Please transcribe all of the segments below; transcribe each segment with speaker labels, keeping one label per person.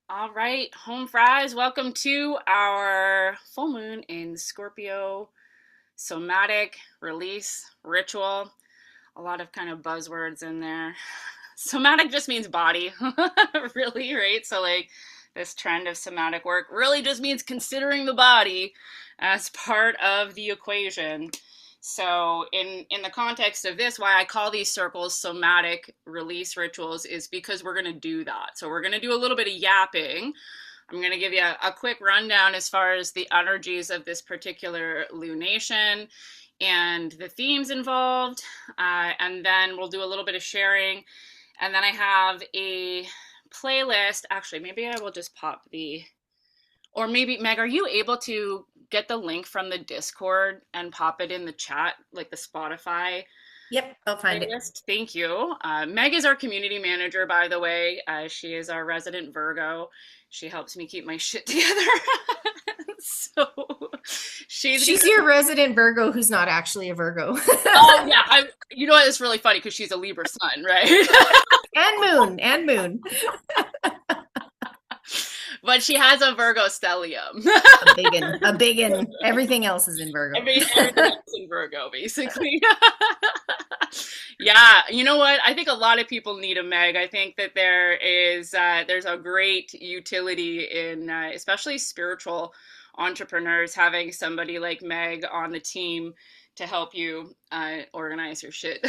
Speaker 1: All right, home fries, welcome to our full moon in Scorpio somatic release ritual. A lot of kind of buzzwords in there. Somatic just means body, really, right? So, like, this trend of somatic work really just means considering the body as part of the equation. So, in the context of this, why I call these circles somatic release rituals is because we're going to do that. So, we're going to do a little bit of yapping. I'm going to give you a quick rundown as far as the energies of this particular lunation and the themes involved, and then we'll do a little bit of sharing. And then I have a playlist. Actually, maybe I will just pop or maybe Meg, are you able to get the link from the Discord and pop it in the chat, like the Spotify
Speaker 2: Yep, I'll find it.
Speaker 1: playlist? Thank you. Meg is our community manager, by the way. She is our resident Virgo. She helps me keep my shit together. So she's
Speaker 2: She's
Speaker 1: gonna.
Speaker 2: your resident Virgo who's not actually a Virgo.
Speaker 1: Oh yeah, you know what? It's really funny because she's a Libra sun, right?
Speaker 2: And moon, and moon.
Speaker 1: But she has a Virgo stellium.
Speaker 2: A biggin, a biggin. Everything else is in Virgo.
Speaker 1: Everything's in Virgo, basically. Yeah, you know what? I think a lot of people need a Meg. I think that there's a great utility in especially spiritual entrepreneurs having somebody like Meg on the team to help you organize your shit.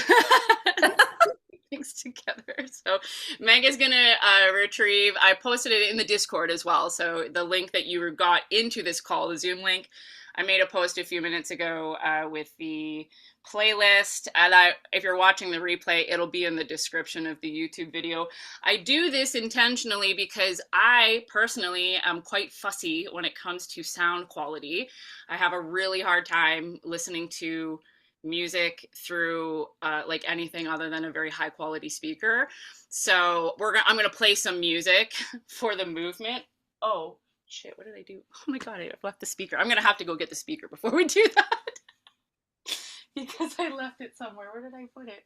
Speaker 1: Things together. So Meg is gonna retrieve. I posted it in the Discord as well. So the link that you got into this call, the Zoom link, I made a post a few minutes ago with the playlist. And if you're watching the replay, it'll be in the description of the YouTube video. I do this intentionally because I personally am quite fussy when it comes to sound quality. I have a really hard time listening to music through like anything other than a very high quality speaker. So I'm gonna play some music for the movement. Oh shit, what did I do? Oh my god, I left the speaker. I'm gonna have to go get the speaker before we do that because I left it somewhere. Where did I put it?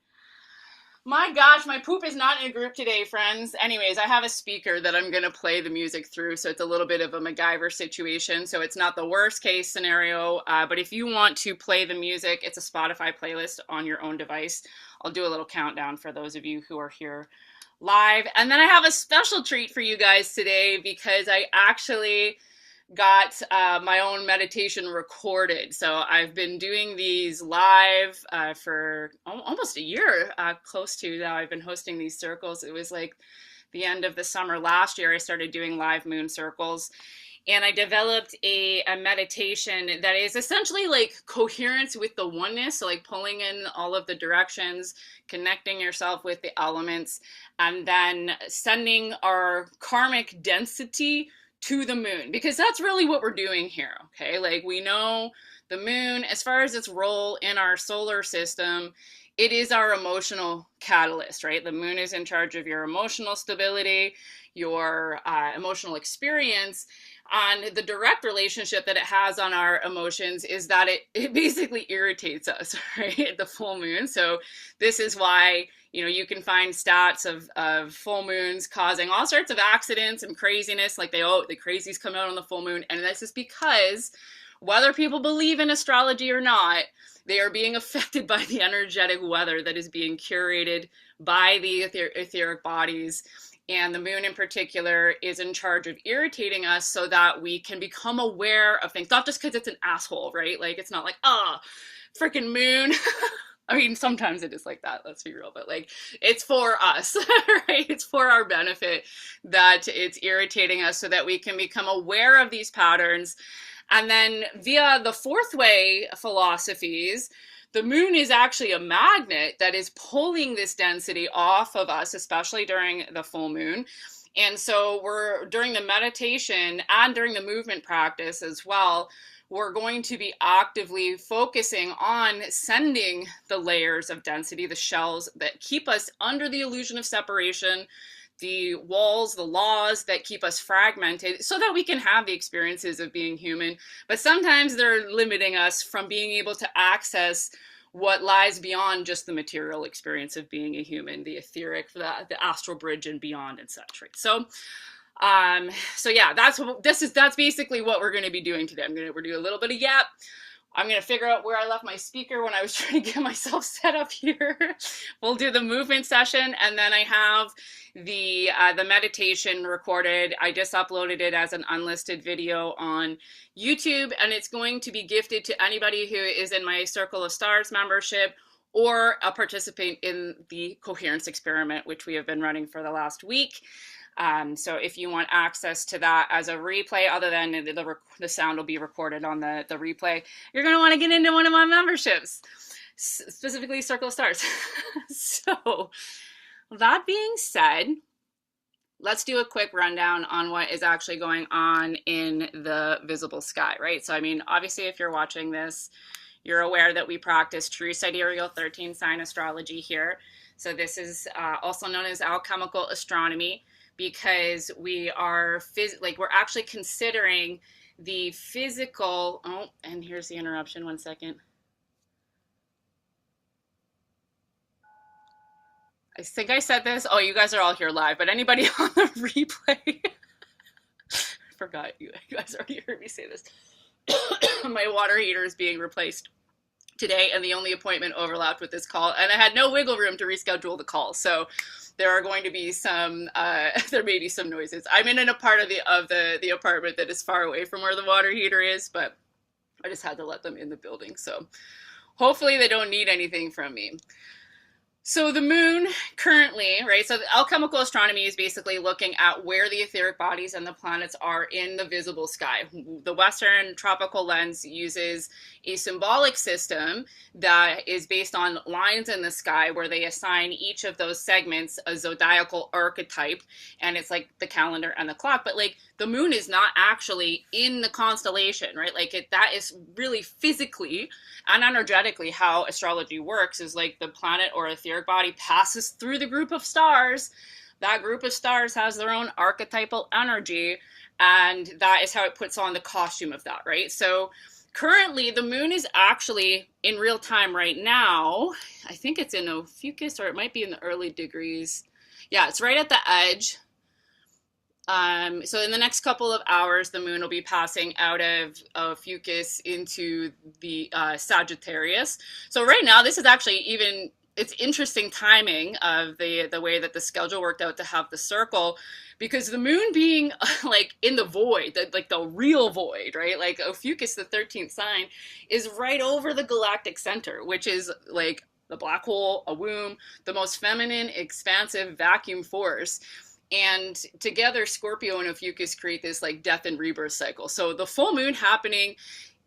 Speaker 1: My gosh, my poop is not in a group today, friends. Anyways, I have a speaker that I'm going to play the music through, so it's a little bit of a MacGyver situation. So it's not the worst case scenario, but if you want to play the music, it's a Spotify playlist on your own device. I'll do a little countdown for those of you who are here live. And then I have a special treat for you guys today because I actually got my own meditation recorded. So I've been doing these live for almost a year, close to now. I've been hosting these circles. It was like the end of the summer last year, I started doing live moon circles. And I developed a meditation that is essentially like coherence with the oneness. So, like pulling in all of the directions, connecting yourself with the elements, and then sending our karmic density to the moon, because that's really what we're doing here. Okay, like we know the moon, as far as its role in our solar system, it is our emotional catalyst, right? The moon is in charge of your emotional stability, your emotional experience. And the direct relationship that it has on our emotions is that it basically irritates us, right? At the full moon. So this is why, you know, you can find stats of full moons causing all sorts of accidents and craziness. Like the crazies come out on the full moon. And this is because whether people believe in astrology or not, they are being affected by the energetic weather that is being curated by the etheric bodies. And the moon in particular is in charge of irritating us so that we can become aware of things, not just because it's an asshole, right? Like, it's not like, freaking moon. I mean, sometimes it is like that, let's be real, but like, it's for us, right? It's for our benefit that it's irritating us so that we can become aware of these patterns. And then via the fourth way philosophies, the moon is actually a magnet that is pulling this density off of us, especially during the full moon. And so during the meditation and during the movement practice as well, we're going to be actively focusing on sending the layers of density, the shells that keep us under the illusion of separation, the walls, the laws that keep us fragmented so that we can have the experiences of being human. But sometimes they're limiting us from being able to access what lies beyond just the material experience of being a human, the etheric, the astral bridge and beyond and such, right? So So yeah, that's basically what we're going to be doing today. We're doing a little bit of yap. I'm going to figure out where I left my speaker when I was trying to get myself set up here. We'll do the movement session, and then I have the meditation recorded. I just uploaded it as an unlisted video on YouTube, and it's going to be gifted to anybody who is in my Circle of Stars membership or a participant in the Coherence experiment, which we have been running for the last week. So if you want access to that as a replay, other than the sound will be recorded on the replay, you're going to want to get into one of my memberships, specifically Circle of Stars. So that being said, let's do a quick rundown on what is actually going on in the visible sky, right? So, I mean, obviously, if you're watching this, you're aware that we practice true sidereal 13 sign astrology here. So this is also known as alchemical astronomy, because we are we're actually considering the physical. Oh, and here's the interruption. 1 second. I think I said this. Oh, you guys are all here live, but anybody on the replay? I forgot you guys already heard me say this. My water heater is being replaced today, and the only appointment overlapped with this call, and I had no wiggle room to reschedule the call. So there are going to be some, there may be some noises. I'm in a part of the apartment that is far away from where the water heater is, but I just had to let them in the building. So hopefully they don't need anything from me. So the moon currently, right? So the alchemical astronomy is basically looking at where the etheric bodies and the planets are in the visible sky. The Western tropical lens uses a symbolic system that is based on lines in the sky, where they assign each of those segments a zodiacal archetype, and it's like the calendar and the clock. But like the moon is not actually in the constellation, right? Like that is really physically and energetically how astrology works, is like the planet or etheric body passes through the group of stars. That group of stars has their own archetypal energy, and that is how it puts on the costume of that, right? So currently the moon is actually in real time right now. I think it's in Ophiuchus, or it might be in the early degrees. Yeah, it's right at the edge. So in the next couple of hours, the moon will be passing out of Ophiuchus into the Sagittarius. So right now, this is actually it's interesting timing of the way that the schedule worked out to have the circle, because the moon being like in the void, like the real void, right? Like Ophiuchus, the 13th sign, is right over the galactic center, which is like the black hole, a womb, the most feminine, expansive vacuum force. And together, Scorpio and Ophiuchus create this like death and rebirth cycle. So the full moon happening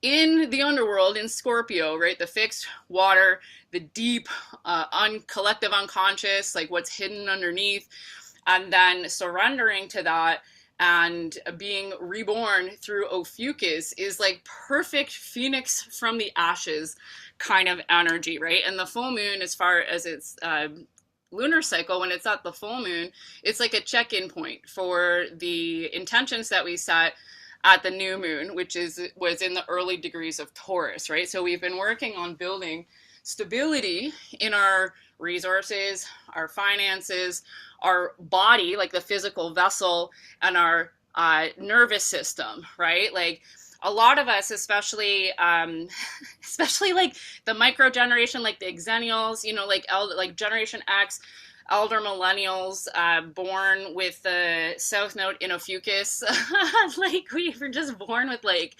Speaker 1: in the underworld in Scorpio, right? The fixed water, the deep, collective unconscious, like what's hidden underneath, and then surrendering to that and being reborn through Ophiuchus is like perfect phoenix from the ashes kind of energy, right? And the full moon, as far as its lunar cycle, when it's at the full moon, it's like a check-in point for the intentions that we set at the new moon, which was in the early degrees of Taurus, right? So we've been working on building stability in our resources, our finances, our body, like the physical vessel, and our nervous system, right? Like a lot of us, especially like the micro generation, like the Xennials, like Generation X, elder millennials, born with the South Node in Ophiuchus, like we were just born with like,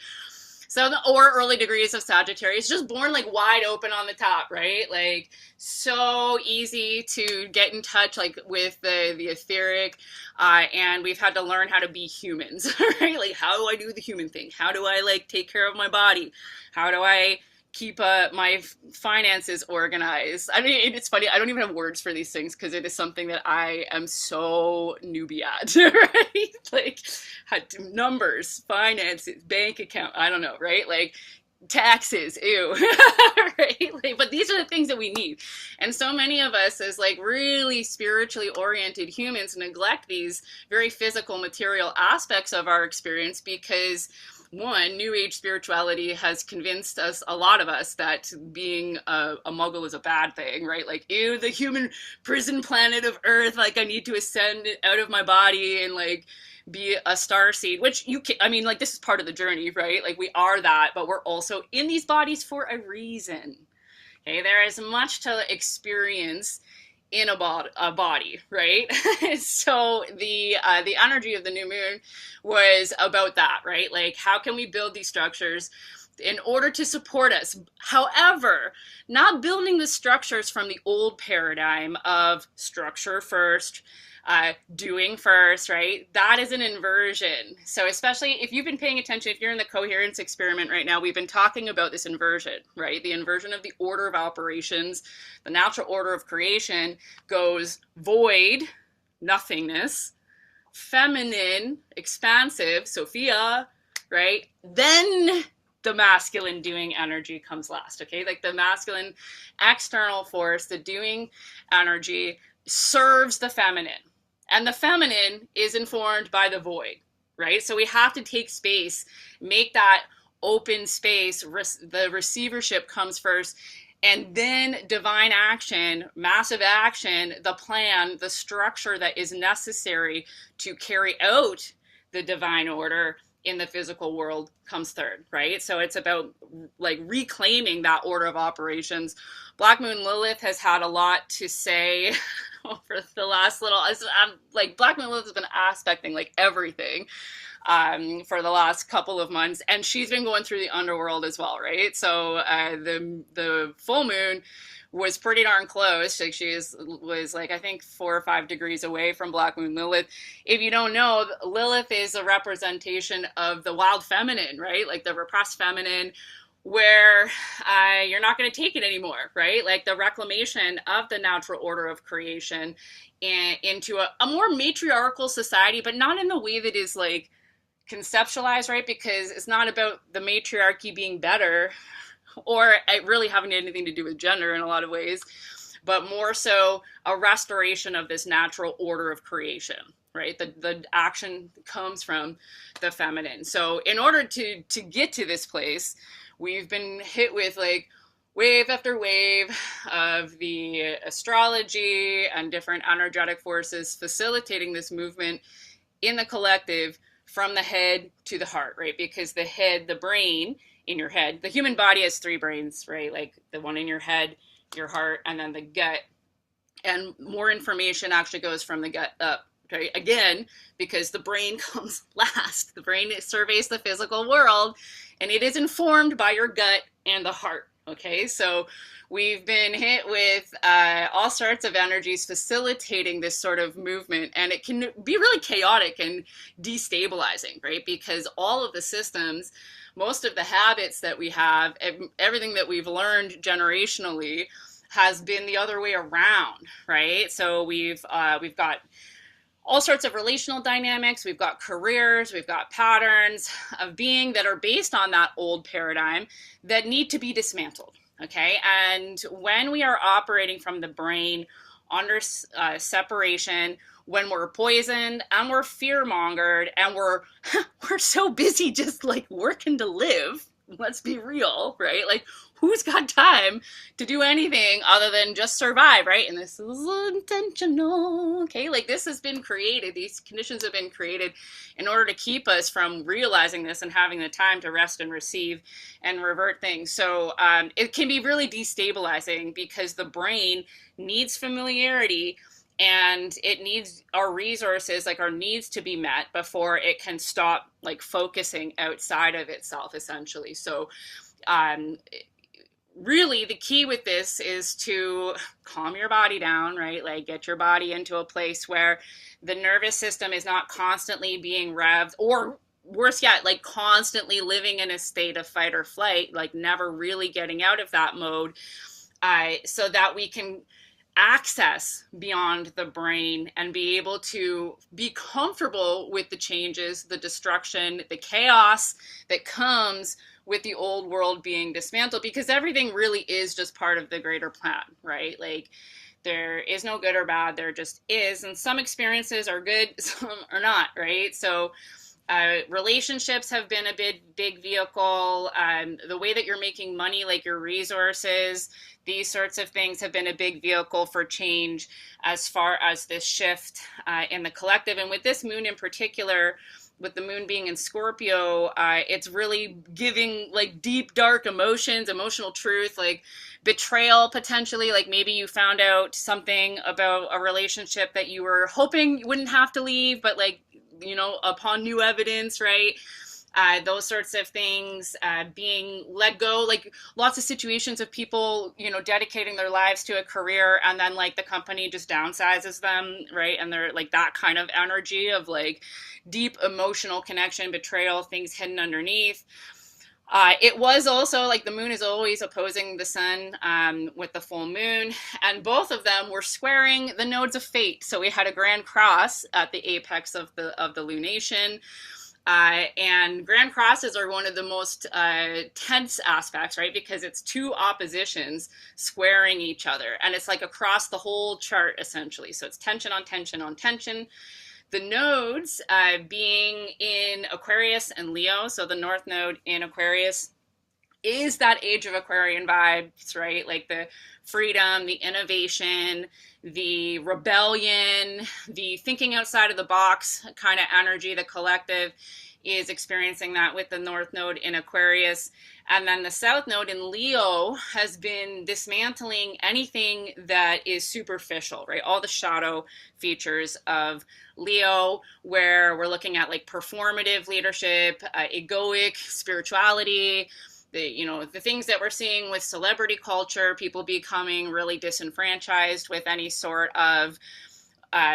Speaker 1: or early degrees of Sagittarius, just born like wide open on the top, right? Like so easy to get in touch like with the etheric, and we've had to learn how to be humans, right? Like how do I do the human thing? How do I like take care of my body? How do I keep my finances organized? I mean, it's funny, I don't even have words for these things because it is something that I am so newbie at, right? Like numbers, finances, bank account, I don't know, right? Like taxes, ew, right? Like, but these are the things that we need. And so many of us as like really spiritually oriented humans neglect these very physical material aspects of our experience because one, New Age spirituality has convinced us, a lot of us, that being a muggle is a bad thing, right? Like, ew, the human prison planet of Earth, like, I need to ascend out of my body and, like, be a star seed, which you can, I mean, like, this is part of the journey, right? Like, we are that, but we're also in these bodies for a reason. Okay, there is much to experience in a body, right? So the energy of the new moon was about that, right? Like, how can we build these structures in order to support us? However, not building the structures from the old paradigm of structure first, doing first, right? That is an inversion. So especially if you've been paying attention, if you're in the coherence experiment right now, we've been talking about this inversion, right? The inversion of the order of operations. The natural order of creation goes void, nothingness, feminine, expansive, Sophia, right? Then the masculine doing energy comes last, okay? Like, the masculine external force, the doing energy, serves the feminine. And the feminine is informed by the void, right? So we have to take space, make that open space. The receivership comes first, and then divine action, massive action, the plan, the structure that is necessary to carry out the divine order in the physical world comes third, right? So it's about, like, reclaiming that order of operations. Black Moon Lilith has had a lot to say over the last little, like, Black Moon Lilith has been aspecting, like, everything for the last couple of months, and she's been going through the underworld as well, right? So the full moon was pretty darn close. Like, was like, I think 4 or 5 degrees away from Black Moon Lilith. If you don't know, Lilith is a representation of the wild feminine, right? Like, the repressed feminine, where you're not going to take it anymore, right? Like, the reclamation of the natural order of creation into a more matriarchal society, but not in the way that is, like, conceptualized, right? Because it's not about the matriarchy being better or really having anything to do with gender in a lot of ways, but more so a restoration of this natural order of creation, right? The action comes from the feminine. So in order to get to this place, we've been hit with, like, wave after wave of the astrology and different energetic forces facilitating this movement in the collective from the head to the heart, right? Because the head, the brain in your head, the human body has 3 brains, right? Like, the one in your head, your heart, and then the gut. And more information actually goes from the gut up, okay? Again, because the brain comes last. The brain surveys the physical world, and it is informed by your gut and the heart, okay? So we've been hit with all sorts of energies facilitating this sort of movement, and it can be really chaotic and destabilizing, right? Because all of the systems, most of the habits that we have, everything that we've learned generationally has been the other way around, right? So we've got all sorts of relational dynamics, we've got careers, we've got patterns of being that are based on that old paradigm that need to be dismantled, okay? And when we are operating from the brain under separation, when we're poisoned and we're fear-mongered and we're so busy just, like, working to live, let's be real, right? Like, who's got time to do anything other than just survive, right? And this is intentional, okay? Like, this has been created, these conditions have been created in order to keep us from realizing this and having the time to rest and receive and revert things. So it can be really destabilizing because the brain needs familiarity, and it needs our resources, like our needs, to be met before it can stop, like, focusing outside of itself, essentially. So really the key with this is to calm your body down, right? Like, get your body into a place where the nervous system is not constantly being revved, or worse yet, like, constantly living in a state of fight or flight, like never really getting out of that mode, so that we can access beyond the brain and be able to be comfortable with the changes, the destruction, the chaos that comes with the old world being dismantled, because everything really is just part of the greater plan, right? Like, there is no good or bad, there just is, and some experiences are good, some are not, right? So Relationships have been a big vehicle. The way that you're making money, like your resources, these sorts of things have been a big vehicle for change as far as this shift in the collective. And with this moon in particular, with the moon being in Scorpio, it's really giving like deep, dark emotions, emotional truth, like betrayal potentially. Like maybe you found out something about a relationship that you were hoping you wouldn't have to leave, but like, you know, upon new evidence, right? Those sorts of things, being let go, like lots of situations of people, you know, dedicating their lives to a career and then like the company just downsizes them, right? And they're like that kind of energy of like deep emotional connection, betrayal, things hidden underneath. It was also like the moon is always opposing the sun with the full moon, and both of them were squaring the nodes of fate. So we had a grand cross at the apex of the lunation. And grand crosses are one of the most tense aspects, right? Because it's two oppositions squaring each other. And it's like across the whole chart, essentially. So it's tension on tension on tension. The nodes being in Aquarius and Leo. So the North Node in Aquarius is that age of Aquarian vibes, right? Like the freedom, the innovation, the rebellion, the thinking outside of the box kind of energy. The collective is experiencing that with the North Node in Aquarius. And then the South Node in Leo has been dismantling anything that is superficial, right? All the shadow features of Leo, where we're looking at like performative leadership, egoic spirituality, the things that we're seeing with celebrity culture, people becoming really disenfranchised with any sort of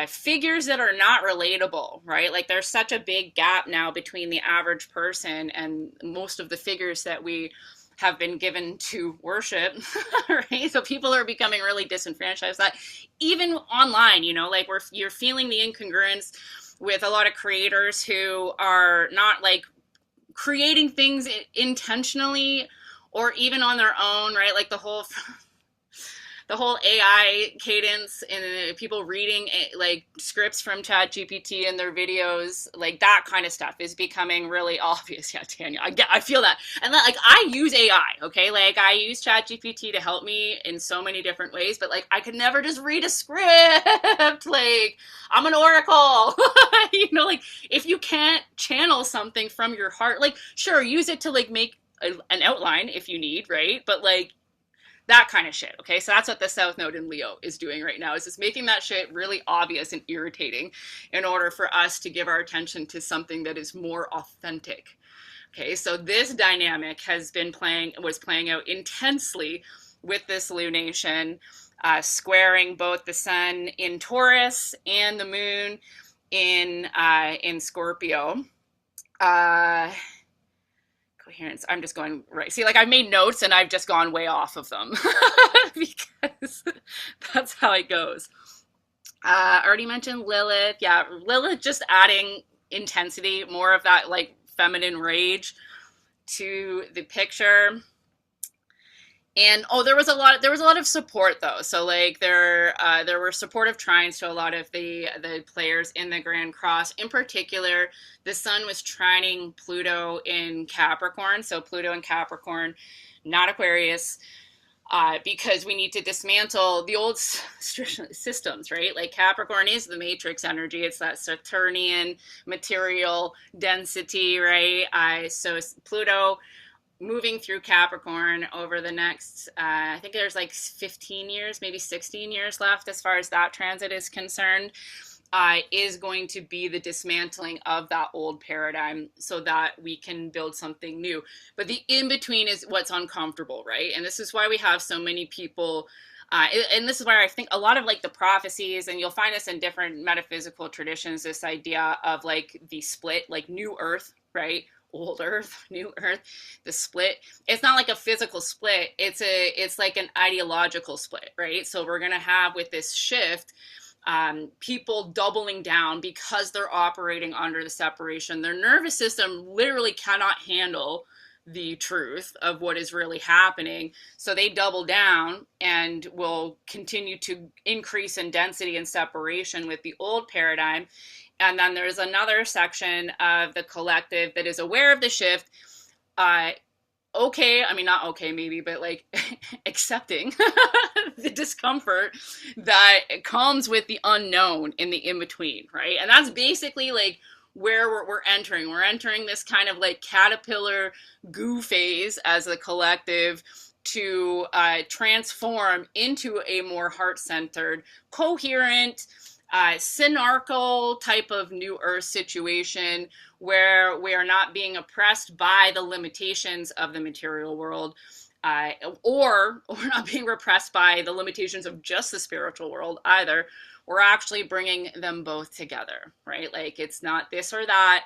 Speaker 1: figures that are not relatable, right? Like there's such a big gap now between the average person and most of the figures that we have been given to worship, right? So people are becoming really disenfranchised. That even online, like you're feeling the incongruence with a lot of creators who are not like creating things intentionally or even on their own, right? Like the whole AI cadence and people reading like scripts from ChatGPT in their videos, like that kind of stuff is becoming really obvious. Yeah, Tanya, I feel that. And like I use AI, okay? Like I use ChatGPT to help me in so many different ways, but like I could never just read a script. Like I'm an oracle. Like if you can't channel something from your heart, like sure, use it to like make an outline if you need, right? But like that kind of shit, okay? So that's what the South Node in Leo is doing right now, is just making that shit really obvious and irritating in order for us to give our attention to something that is more authentic. Okay, so this dynamic was playing out intensely with this lunation, squaring both the sun in Taurus and the moon in Scorpio. Coherence. I'm just going right. See, like I've made notes and I've just gone way off of them because that's how it goes. I already mentioned Lilith. Yeah, Lilith just adding intensity, more of that like feminine rage to the picture. And there was a lot of support though. So like there were supportive trines to a lot of the players in the Grand Cross. In particular, the Sun was trining Pluto in Capricorn. So Pluto in Capricorn, not Aquarius, because we need to dismantle the old systems, right? Like Capricorn is the matrix energy. It's that Saturnian material density, right? So Pluto moving through Capricorn over the next, I think there's like 15 years, maybe 16 years left as far as that transit is concerned, is going to be the dismantling of that old paradigm so that we can build something new. But the in-between is what's uncomfortable, right? And this is why we have so many people, and this is where I think a lot of like the prophecies, and you'll find this in different metaphysical traditions, this idea of like the split, like new earth, right? Old earth, new earth, the split. It's not like a physical split. It's like an ideological split, right? So we're going to have with this shift, people doubling down because they're operating under the separation. Their nervous system literally cannot handle the truth of what is really happening. So they double down and will continue to increase in density and separation with the old paradigm. And then there's another section of the collective that is aware of the shift. Uh, okay, I mean, not okay, maybe, but like accepting the discomfort that comes with the unknown in the in between, right? And that's basically like where we're entering. We're entering this kind of like caterpillar goo phase as a collective to transform into a more heart centered, coherent, synarchical type of new earth situation where we are not being oppressed by the limitations of the material world, or we're not being repressed by the limitations of just the spiritual world either. We're actually bringing them both together, right? Like it's not this or that.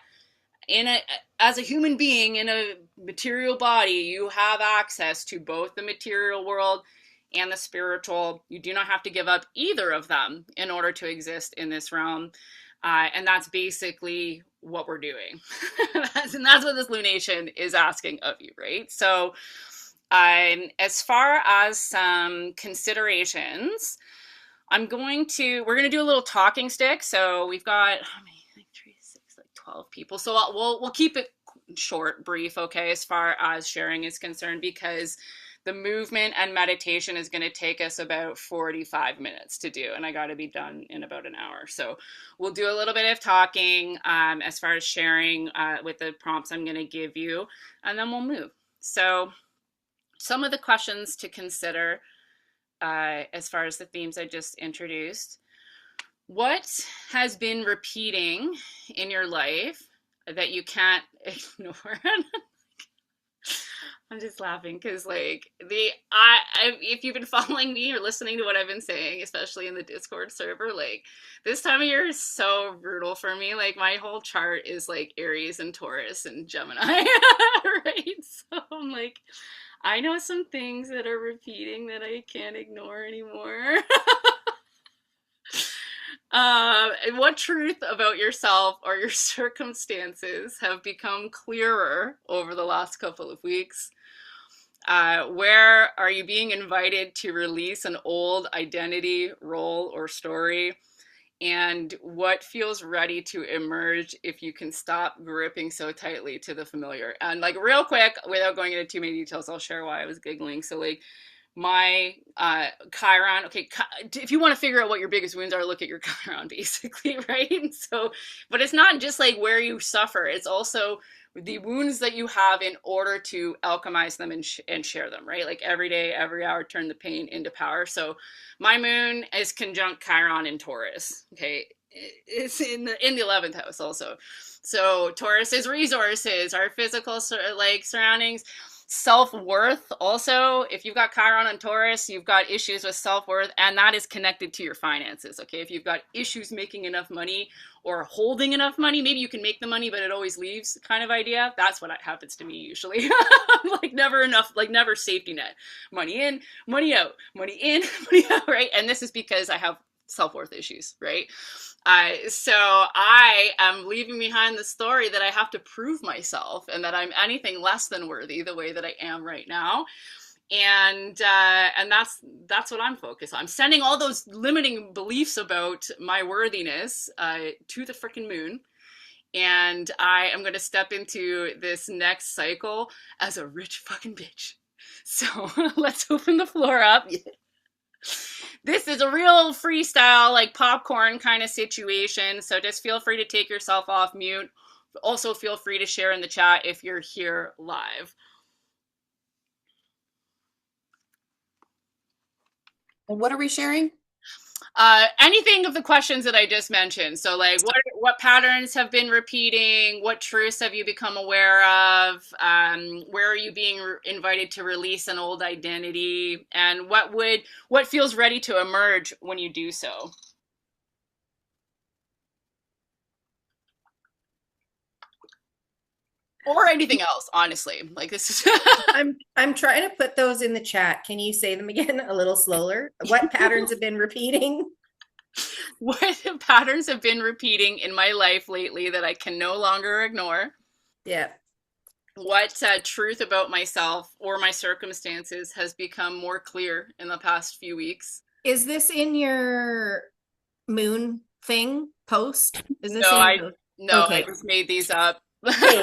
Speaker 1: In a As a human being in a material body, you have access to both the material world and the spiritual. You do not have to give up either of them in order to exist in this realm. And that's basically what we're doing. And that's what this lunation is asking of you, right? So, as far as some considerations, we're going to do a little talking stick. So we've got, how many? Like 3, 6, like 12 people. So we'll keep it short, brief, okay, as far as sharing is concerned, because the movement and meditation is going to take us about 45 minutes to do, and I got to be done in about an hour. So we'll do a little bit of talking as far as sharing with the prompts I'm going to give you, and then we'll move. So some of the questions to consider as far as the themes I just introduced. What has been repeating in your life that you can't ignore? I'm just laughing because like if you've been following me or listening to what I've been saying, especially in the Discord server, like this time of year is so brutal for me. Like my whole chart is like Aries and Taurus and Gemini, right? So I'm like, I know some things that are repeating that I can't ignore anymore. What truth about yourself or your circumstances have become clearer over the last couple of weeks? Where are you being invited to release an old identity, role, or story? And what feels ready to emerge if you can stop gripping so tightly to the familiar? And like real quick, without going into too many details, I'll share why I was giggling. So like my Chiron, okay, if you want to figure out what your biggest wounds are, look at your Chiron basically, right? So, but it's not just like where you suffer, it's also the wounds that you have in order to alchemize them and share them, right? Like every day, every hour, turn the pain into power. So my moon is conjunct Chiron in Taurus, okay? It's in the 11th house also. So Taurus is resources, our physical like surroundings, self-worth. Also, if you've got Chiron and Taurus, you've got issues with self-worth, and that is connected to your finances. Okay, if you've got issues making enough money or holding enough money, maybe you can make the money but it always leaves kind of idea. That's what happens to me usually. Like never enough, like never safety net. Money in, money out, money in, money out, right? And this is because I have self-worth issues, right? So I am leaving behind the story that I have to prove myself and that I'm anything less than worthy the way that I am right now. And that's what I'm focused on. I'm sending all those limiting beliefs about my worthiness to the freaking moon. And I am going to step into this next cycle as a rich fucking bitch. So let's open the floor up. This is a real freestyle, like popcorn kind of situation. So just feel free to take yourself off mute. Also, feel free to share in the chat if you're here live.
Speaker 2: What are we sharing?
Speaker 1: Anything of the questions that I just mentioned. So like what patterns have been repeating? What truths have you become aware of? Where are you being invited to release an old identity? And what feels ready to emerge when you do so? Or anything else, honestly. Like this is
Speaker 2: I'm trying to put those in the chat. Can you say them again a little slower? What patterns have been repeating?
Speaker 1: What patterns have been repeating in my life lately that I can no longer ignore?
Speaker 2: Yeah.
Speaker 1: What truth about myself or my circumstances has become more clear in the past few weeks?
Speaker 2: Is this in your moon thing post? Is
Speaker 1: No,
Speaker 2: this in your
Speaker 1: I
Speaker 2: notes?
Speaker 1: no, I
Speaker 2: Okay.
Speaker 1: just made these up.
Speaker 2: Hey,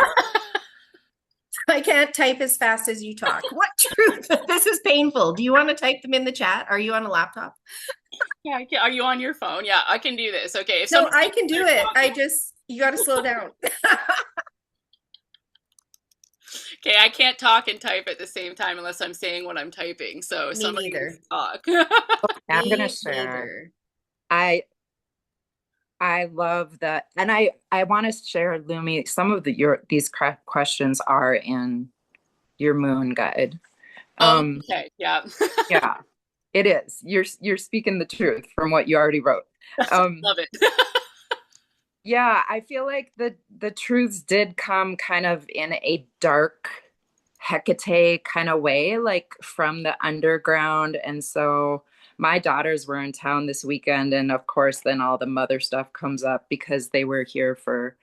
Speaker 2: I can't type as fast as you talk. What truth? This is painful. Do you want to type them in the chat? Are you on a laptop?
Speaker 1: Yeah, are you on your phone? Yeah, I can do this. Okay, if
Speaker 2: No,
Speaker 1: somebody
Speaker 2: I
Speaker 1: needs to
Speaker 2: can do
Speaker 1: start
Speaker 2: it.
Speaker 1: talking.
Speaker 2: You got to slow down.
Speaker 1: Okay, I can't talk and type at the same time unless I'm saying what I'm typing. So
Speaker 2: Me
Speaker 1: somebody needs
Speaker 2: neither.
Speaker 1: to talk.
Speaker 3: I'm gonna
Speaker 2: Me
Speaker 3: share.
Speaker 2: neither.
Speaker 3: I I love that, and I want to share, Lumi. Some of these questions are in your moon guide.
Speaker 1: Oh,
Speaker 3: Um,
Speaker 1: okay, yeah.
Speaker 3: yeah, it is. You're speaking the truth from what you already wrote. Um,
Speaker 1: Love it.
Speaker 3: yeah, I feel like the truths did come kind of in a dark Hecate kind of way, like from the underground. And so my daughters were in town this weekend, and of course, then all the mother stuff comes up because they were here for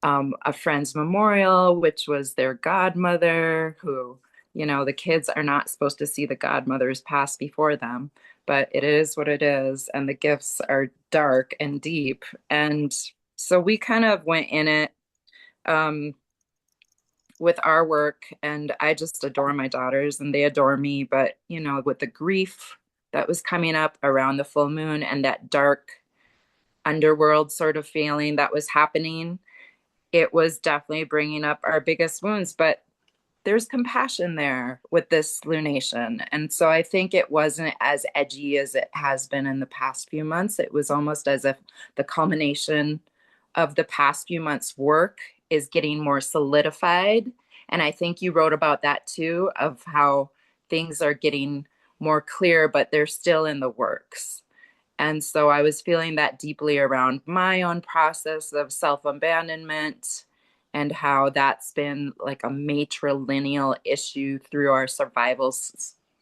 Speaker 3: a friend's memorial, which was their godmother, who, the kids are not supposed to see the godmothers pass before them, but it is what it is. And the gifts are dark and deep. And so we kind of went in it um, with our work, and I just adore my daughters and they adore me. But, with the grief that was coming up around the full moon and that dark underworld sort of feeling that was happening, it was definitely bringing up our biggest wounds, but there's compassion there with this lunation. And so I think it wasn't as edgy as it has been in the past few months. It was almost as if the culmination of the past few months' work is getting more solidified. And I think you wrote about that too, of how things are getting more clear, but they're still in the works. And so I was feeling that deeply around my own process of self abandonment and how that's been like a matrilineal issue through our survival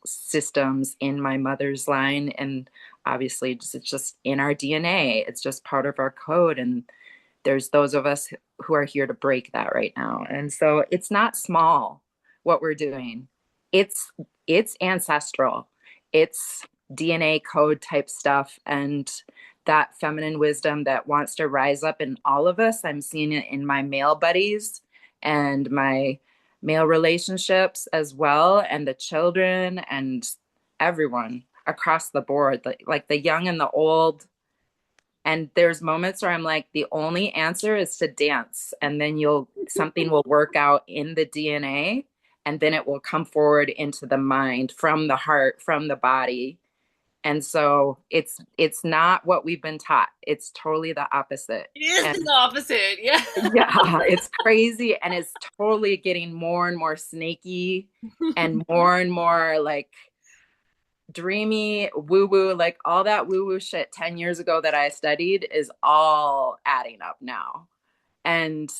Speaker 3: systems in my mother's line. And obviously, it's just in our DNA, it's just part of our code. And there's those of us who are here to break that right now. And so it's not small what we're doing. It's it's ancestral. It's DNA code type stuff, and that feminine wisdom that wants to rise up in all of us. I'm seeing it in my male buddies and my male relationships as well, and the children and everyone across the board, like the young and the old. And there's moments where I'm like, the only answer is to dance. And then something will work out in the DNA, and then it will come forward into the mind, from the heart, from the body. And so it's not what we've been taught. It's totally the opposite.
Speaker 1: It is
Speaker 3: And
Speaker 1: the opposite. Yeah.
Speaker 3: yeah, it's crazy. And it's totally getting more and more snaky and more like dreamy, woo woo, like all that woo woo shit 10 years ago that I studied is all adding up now. And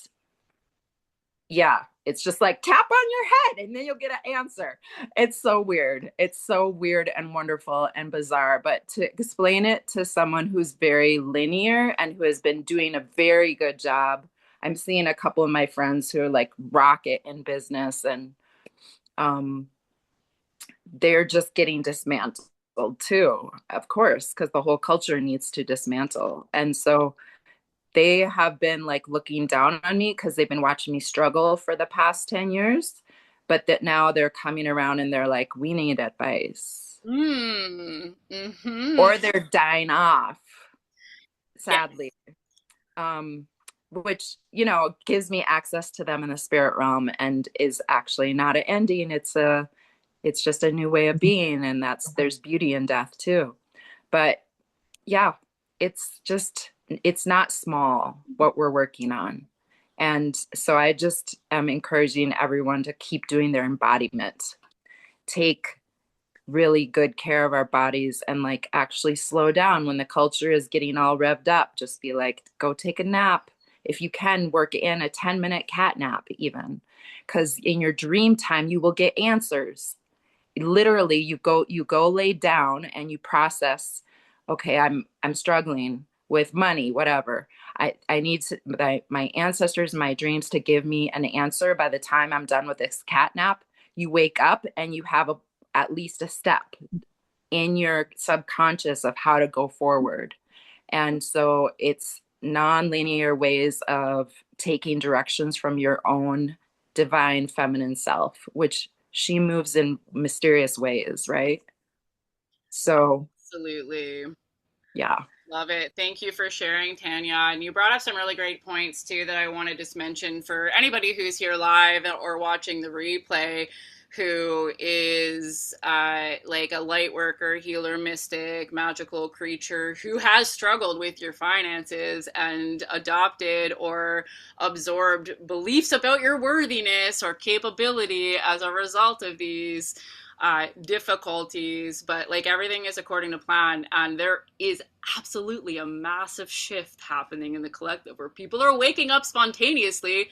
Speaker 3: yeah, it's just like tap on your head and then you'll get an answer. It's so weird. It's so weird and wonderful and bizarre. But to explain it to someone who's very linear and who has been doing a very good job, I'm seeing a couple of my friends who are like rocket in business, and um, they're just getting dismantled too, of course, because the whole culture needs to dismantle. And so they have been like looking down on me because they've been watching me struggle for the past 10 years. But that now they're coming around and they're like, we need advice.
Speaker 1: Mm-hmm.
Speaker 3: Or they're dying off,
Speaker 1: Yeah.
Speaker 3: sadly. Which, gives me access to them in the spirit realm and is actually not an ending. It's just a new way of being, and there's beauty in death too. But yeah, it's not small what we're working on. And so I just am encouraging everyone to keep doing their embodiment, take really good care of our bodies, and like actually slow down when the culture is getting all revved up. Just be like, go take a nap. If you can, work in a 10-minute cat nap, even, because in your dream time, you will get answers. Literally, you go lay down and you process. Okay, I'm struggling with money, whatever. I need my ancestors, my dreams, to give me an answer by the time I'm done with this cat nap. You wake up and you have at least a step in your subconscious of how to go forward. And so it's non-linear ways of taking directions from your own divine feminine self, which she moves in mysterious ways, right? So,
Speaker 1: Absolutely.
Speaker 3: yeah.
Speaker 1: Love it. Thank you for sharing, Tanya. And you brought up some really great points too that I want to just mention for anybody who's here live or watching the replay who is like a light worker, healer, mystic, magical creature who has struggled with your finances and adopted or absorbed beliefs about your worthiness or capability as a result of these difficulties, but like everything is according to plan. And there is absolutely a massive shift happening in the collective where people are waking up spontaneously,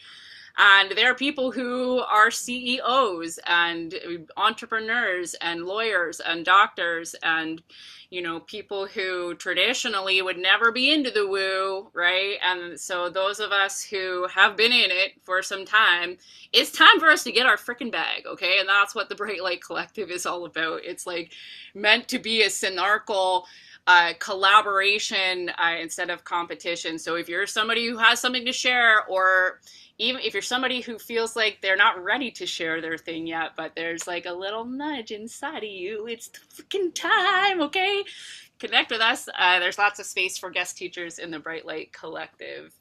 Speaker 1: and there are people who are CEOs and entrepreneurs and lawyers and doctors and, you know, people who traditionally would never be into the woo, right? And so those of us who have been in it for some time, it's time for us to get our freaking bag, okay? And that's what the Bright Light Collective is all about. It's like meant to be a synarchical collaboration instead of competition. So if you're somebody who has something to share, or even if you're somebody who feels like they're not ready to share their thing yet, but there's like a little nudge inside of you, it's the freaking time, okay? Connect with us. There's lots of space for guest teachers in the Bright Light Collective,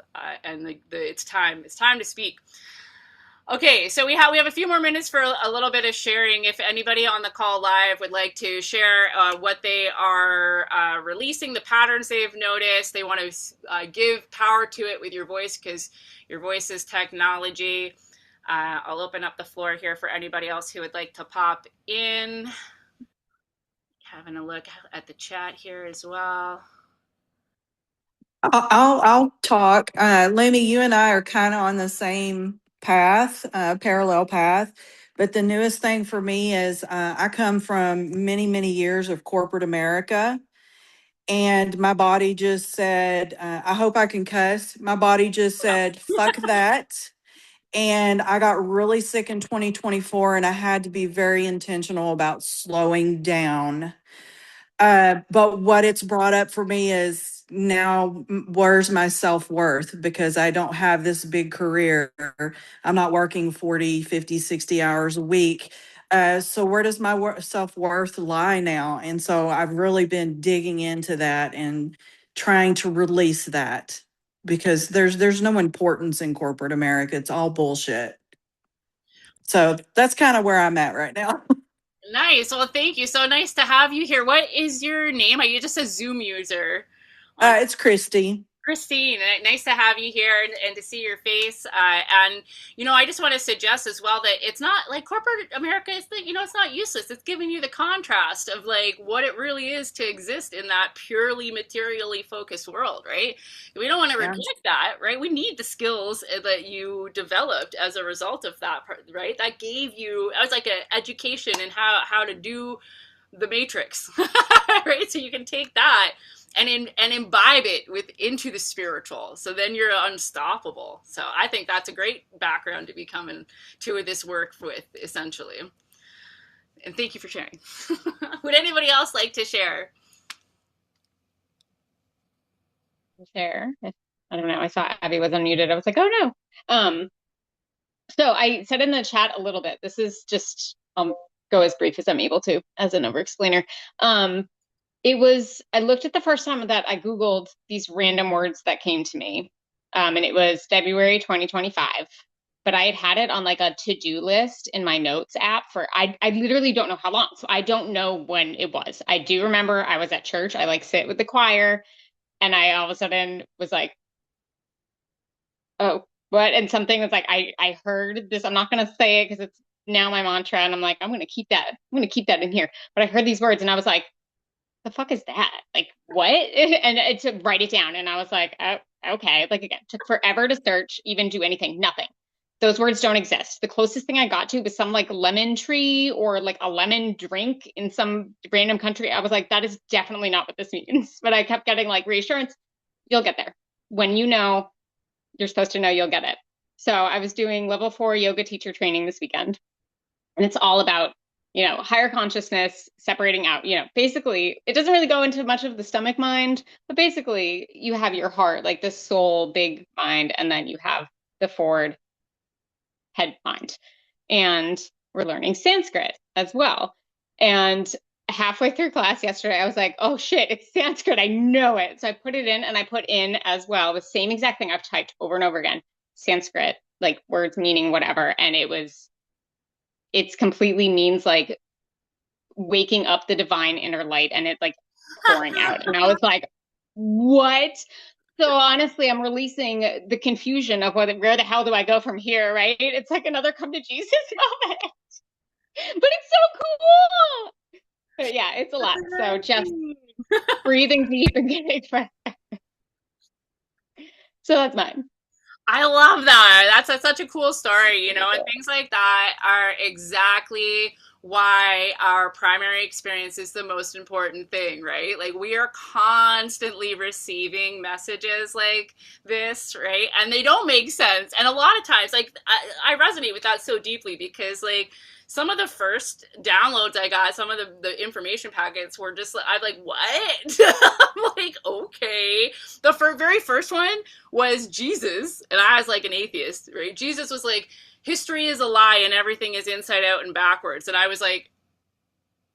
Speaker 1: and it's time. It's time to speak. Okay, so we have a few more minutes for a little bit of sharing. If anybody on the call live would like to share what they are releasing, the patterns they've noticed, they want to give power to it with your voice because your voice is technology. I'll open up the floor here for anybody else who would like to pop in. Having a look at the chat here as well.
Speaker 4: I'll talk. Lumi, you and I are kind of on the same path, parallel path. But the newest thing for me is I come from many, many years of corporate America. And my body just said, I hope I can cuss. My body just said, fuck that. And I got really sick in 2024, and I had to be very intentional about slowing down. But what it's brought up for me is now, where's my self-worth? Because I don't have this big career. I'm not working 40, 50, 60 hours a week. So where does my self-worth lie now? And so I've really been digging into that and trying to release that, because there's no importance in corporate America. It's all bullshit. So that's kind of where I'm at right now.
Speaker 1: Nice. Well, thank you. So nice to have you here. What is your name? Are you just a Zoom user?
Speaker 4: It's Christy.
Speaker 1: Christine, nice to have you here and to see your face. And, you know, I just want to suggest as well that it's not like corporate America is, it's not useless. It's giving you the contrast of like what it really is to exist in that purely materially focused world, right? We don't want to reject that, right? We need the skills that you developed as a result of that, right? That gave you, that was like an education in how to do the matrix, right? So you can take that and imbibe it into the spiritual. So then you're unstoppable. So I think that's a great background to be coming to this work with, essentially. And thank you for sharing. Would anybody else like to share?
Speaker 5: Share. I don't know. I saw Abby was unmuted. I was like, oh no. So I said in the chat a little bit. This is just go as brief as I'm able to as an over explainer. I looked at the first time that I Googled these random words that came to me. And it was February 2025. But I had it on like a to-do list in my notes app for, I literally don't know how long. So I don't know when it was. I do remember I was at church. I like sit with the choir, and I all of a sudden was like, oh, what? And something was like, I heard this. I'm not going to say it because it's now my mantra. And I'm like, I'm going to keep that. I'm going to keep that in here. But I heard these words and I was like, the fuck is that? Like, what? And to write it down. And I was like, oh, okay. Like, again, took forever to search, even do anything, nothing. Those words don't exist. The closest thing I got to was some like lemon tree or like a lemon drink in some random country. I was like, that is definitely not what this means. But I kept getting like reassurance. You'll get there. When you know, you're supposed to know, you'll get it. So I was doing level 4 yoga teacher training this weekend. And it's all about higher consciousness separating out, basically it doesn't really go into much of the stomach mind, but basically you have your heart, like this soul, big mind, and then you have the forward head mind. And we're learning Sanskrit as well. And halfway through class yesterday, I was like, oh shit, it's Sanskrit. I know it. So I put it in and I put in as well the same exact thing I've typed over and over again, Sanskrit, like words meaning whatever. And it's completely means like waking up the divine inner light, and it's like pouring out. And I was like, what? So honestly, I'm releasing the confusion of where the hell do I go from here, right? It's like another come to Jesus moment. But it's so cool. But yeah, it's a lot. So just breathing deep and getting fresh. So that's mine.
Speaker 1: I love that. That's such a cool story, and things like that are exactly why our primary experience is the most important thing, right? Like we are constantly receiving messages like this, right? And they don't make sense. And a lot of times, like I resonate with that so deeply because like some of the first downloads I got, some of the information packets were just, I'm like, what? I'm like, okay. The very first one was Jesus, and I was like an atheist, right? Jesus was like, history is a lie and everything is inside out and backwards. And I was like,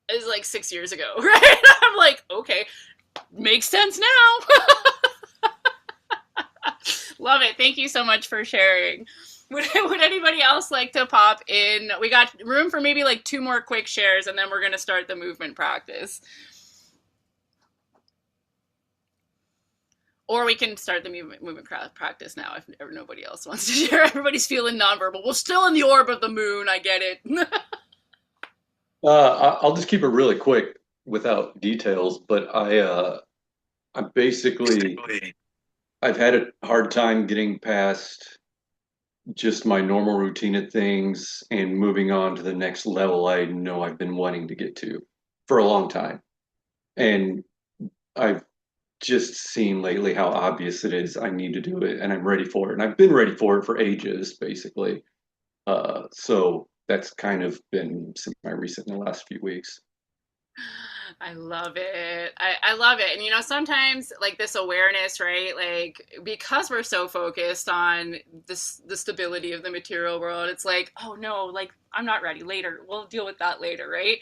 Speaker 1: it was like 6 years ago, right? I'm like, okay, makes sense now. Love it. Thank you so much for sharing. Would anybody else like to pop in? We got room for maybe like 2 more quick shares, and then we're going to start the movement practice. Or we can start the movement practice now if nobody else wants to share. Everybody's feeling nonverbal. We're still in the orb of the moon. I get it.
Speaker 6: I'll just keep it really quick without details, but I'm basically, I've had a hard time getting past just my normal routine of things and moving on to the next level I know I've been wanting to get to for a long time. And I've just seen lately how obvious it is I need to do it, and I'm ready for it. And I've been ready for it for ages, basically. So that's kind of been semi-recent in the last few weeks.
Speaker 1: I love it. I love it. And sometimes like this awareness, right? Like because we're so focused on the stability of the material world, it's like, oh no, like I'm not ready. Later. We'll deal with that later, right?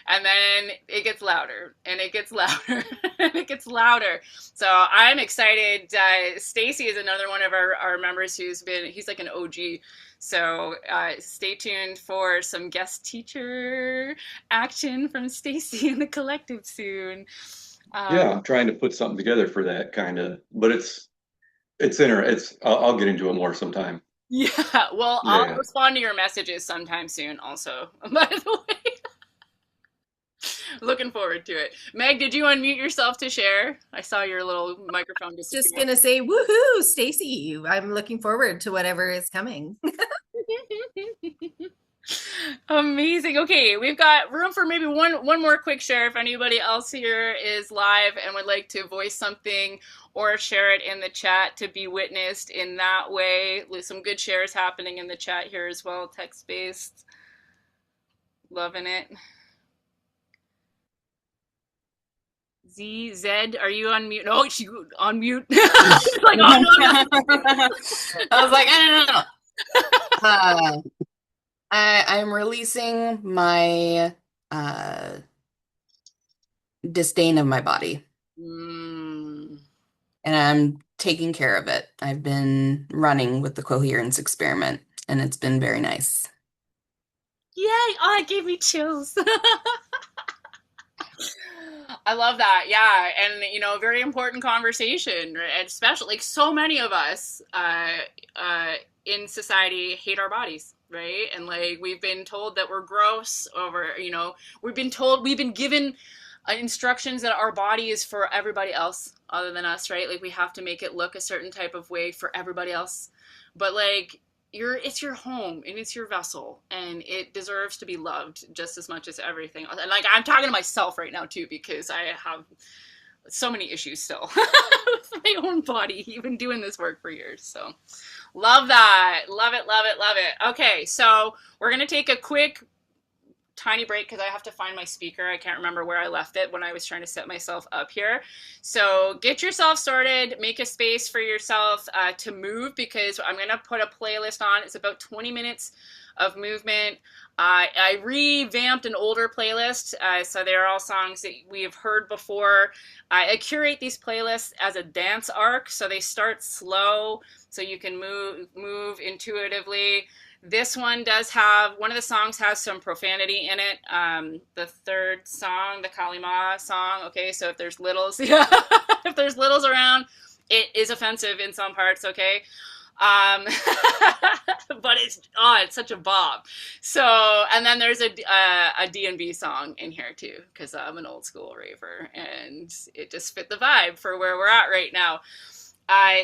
Speaker 1: And then it gets louder and it gets louder and it gets louder. So I'm excited. Stacy is another one of our members he's like an OG. So stay tuned for some guest teacher action from Stacy and the collective soon.
Speaker 6: Yeah, I'm trying to put something together for that kind of, but I'll get into it more sometime.
Speaker 1: Yeah, well, I'll respond to your messages sometime soon also, by the way. Looking forward to it. Meg, did you unmute yourself to share? I saw your little microphone disappear.
Speaker 2: Just gonna say, woohoo, Stacy! I'm looking forward to whatever is coming.
Speaker 1: Amazing. Okay, we've got room for maybe one more quick share. If anybody else here is live and would like to voice something or share it in the chat to be witnessed in that way, some good shares happening in the chat here as well, text-based. Loving it. Zed, are you on mute? No, she on mute. Like, oh, no.
Speaker 7: I was like, I don't know. I'm releasing my disdain of my body. And I'm taking care of it. I've been running with the coherence experiment, and it's been very nice.
Speaker 1: Yay! Oh, it gave me chills. I love that. Yeah. And, very important conversation, and especially like so many of us in society hate our bodies, right? And like we've been told that we're gross over, we've been given instructions that our body is for everybody else other than us, right? Like we have to make it look a certain type of way for everybody else. But like it's your home and it's your vessel and it deserves to be loved just as much as everything else. And like I'm talking to myself right now too, because I have so many issues still with my own body. You've been doing this work for years. So love that. Love it, love it, love it. Okay, so we're going to take a quick tiny break because I have to find my speaker. I can't remember where I left it when I was trying to set myself up here. So get yourself started, make a space for yourself to move, because I'm going to put a playlist on. It's about 20 minutes of movement. I revamped an older playlist, so they're all songs that we have heard before. I curate these playlists as a dance arc, so they start slow, so you can move intuitively. This one does have, one of the songs has some profanity in it. The third song, the Kalima song, okay, so if there's littles, yeah, if there's littles around, it is offensive in some parts, okay? Um, but it's such a bop. So, and then there's a D&B song in here too, because I'm an old school raver and it just fit the vibe for where we're at right now.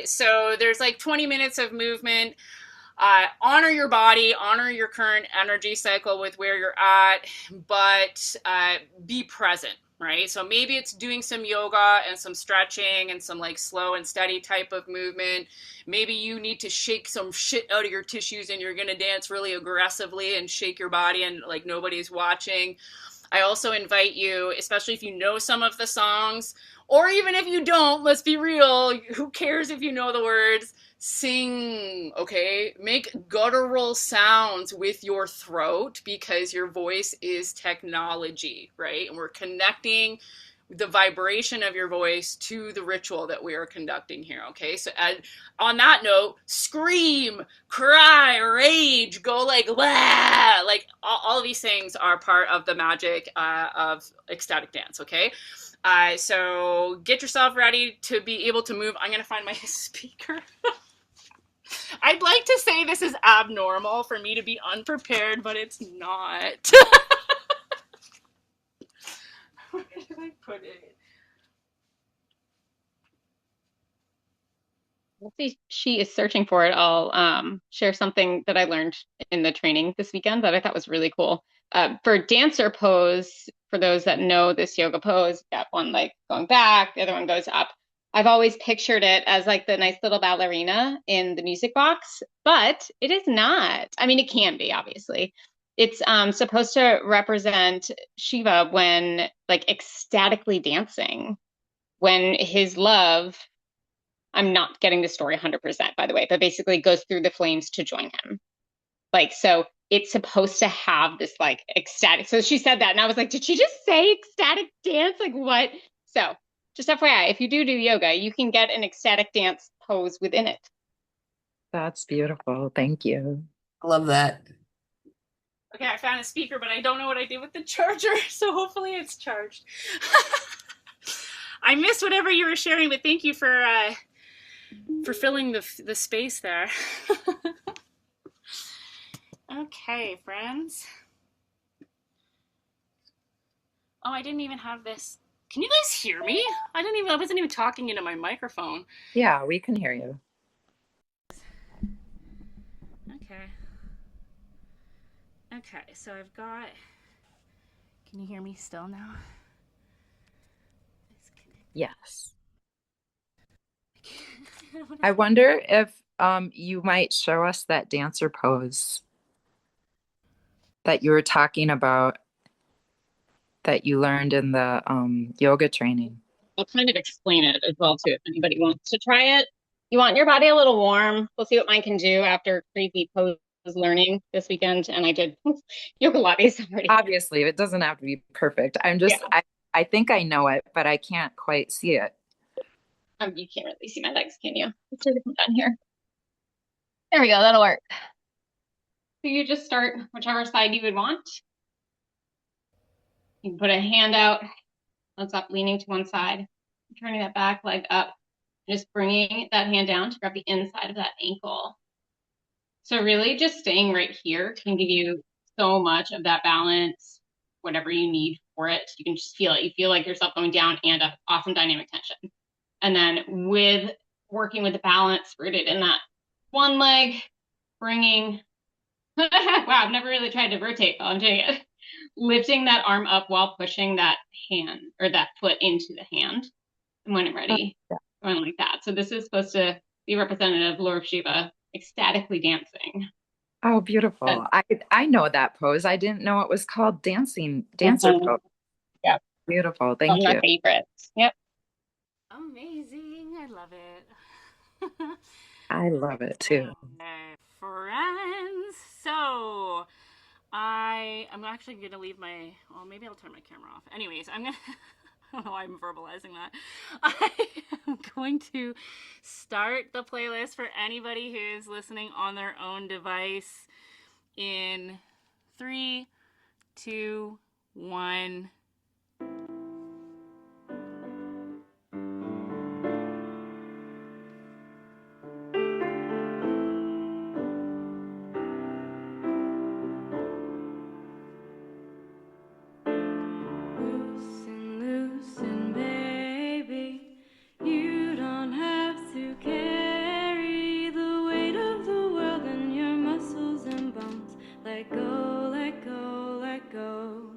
Speaker 1: So there's like 20 minutes of movement. Honor your body, honor your current energy cycle with where you're at, but be present, right? So maybe it's doing some yoga and some stretching and some like slow and steady type of movement. Maybe you need to shake some shit out of your tissues and you're going to dance really aggressively and shake your body and like nobody's watching. I also invite you, especially if you know some of the songs, or even if you don't, let's be real, who cares if you know the words? Sing, okay? Make guttural sounds with your throat, because your voice is technology, right? And we're connecting the vibration of your voice to the ritual that we are conducting here, okay? So on that note, scream, cry, rage, go like, wah! Like all of these things are part of the magic of ecstatic dance, okay? So get yourself ready to be able to move. I'm going to find my speaker. I'd like to say this is abnormal for me to be unprepared, but it's not. Where did I put it?
Speaker 5: We'll see. She is searching for it. I'll share something that I learned in the training this weekend that I thought was really cool. For dancer pose, for those that know this yoga pose, got one leg going back, the other one goes up. I've always pictured it as like the nice little ballerina in the music box, but it is not. I mean, it can be, obviously. It's supposed to represent Shiva when like ecstatically dancing, when his love, I'm not getting the story 100%, by the way, but basically goes through the flames to join him. Like, so it's supposed to have this like ecstatic. So she said that, and I was like, did she just say ecstatic dance? Like, what? So just FYI, if you do yoga, you can get an ecstatic dance pose within it.
Speaker 3: That's beautiful. Thank you.
Speaker 7: Love that.
Speaker 1: Okay, I found a speaker, but I don't know what I did with the charger, so hopefully it's charged. I missed whatever you were sharing, but thank you for filling the space there. Okay, friends. Oh, I didn't even have this. Can you guys hear me? I wasn't even talking into my microphone.
Speaker 3: Yeah, we can hear you.
Speaker 1: Okay. Okay, so I've got, can you hear me still now?
Speaker 3: Yes. I wonder if you might show us that dancer pose that you were talking about that you learned in the yoga training.
Speaker 5: I'll kind of explain it as well, too, if anybody wants to try it. You want your body a little warm. We'll see what mine can do after crazy pose learning this weekend. And I did yoga Pilates already.
Speaker 3: Obviously, it doesn't have to be perfect. I'm just, yeah. I think I know it, but I can't quite see it.
Speaker 5: You can't really see my legs, can you? Let's do it down here. There we go. That'll work. So you just start whichever side you would want. You can put a hand out. Let's up, leaning to one side. Turning that back leg up. Just bringing that hand down to grab the inside of that ankle. So really just staying right here can give you so much of that balance, whatever you need for it. You can just feel it. You feel like yourself going down and up. Awesome dynamic tension. And then with working with the balance rooted in that one leg, bringing, wow, I've never really tried to rotate while I'm doing it. Lifting that arm up while pushing that hand or that foot into the hand. And when I'm ready, going like that. So this is supposed to be representative of Lord Shiva ecstatically dancing.
Speaker 3: Oh, beautiful. I know that pose. I didn't know it was called dancer
Speaker 5: Mhm.
Speaker 3: pose.
Speaker 5: Yeah,
Speaker 3: Beautiful.
Speaker 5: one of
Speaker 3: Thank
Speaker 5: my
Speaker 3: you.
Speaker 5: favorites. Yep.
Speaker 1: Amazing. I love it.
Speaker 3: I love it too.
Speaker 1: Okay, friends. So I'm actually gonna leave my. Well, maybe I'll turn my camera off. Anyways, I'm gonna. I don't know why I'm verbalizing that. I am going to start the playlist for anybody who's listening on their own device in three, two, one. Loosen, loosen, baby. You don't have to carry the weight of the world in your muscles and bones. Let go, let go, let go.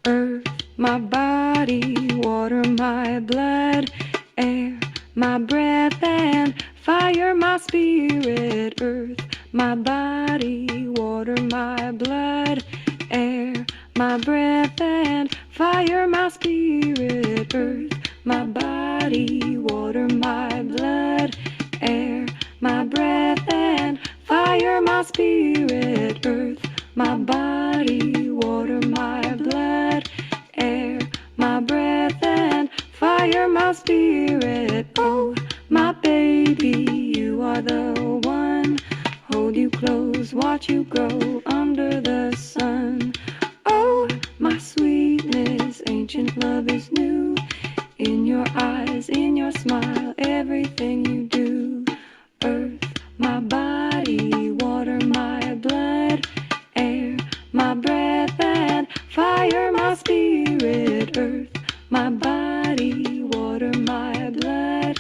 Speaker 8: Earth, my body, water, my blood, air, my breath, and fire, my spirit. Earth, my body, water, my blood, air, my breath, and fire, my spirit. Earth, my body, water, my blood, air, my breath, and fire, my spirit. Earth, my body, water, my blood, air, my breath, and fire, my spirit. Oh, my baby, you are the one. Hold you close, watch you grow under the sun. Oh, my sweetness, ancient love is new. In your eyes, in your smile, everything you do. Earth, my body, water, my blood, air, my breath, and fire, my spirit. Earth, my body, water, my blood,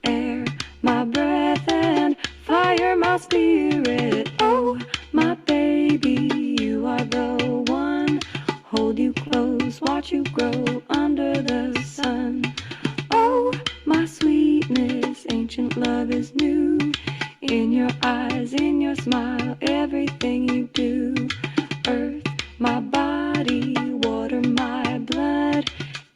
Speaker 8: air, my breath, and fire, my spirit. Oh, my baby, you are the one. Hold you close, watch you grow under the sun. Oh, my sweetness, ancient love is new. In your eyes, in your smile, everything you do. Earth, my body, water, my blood,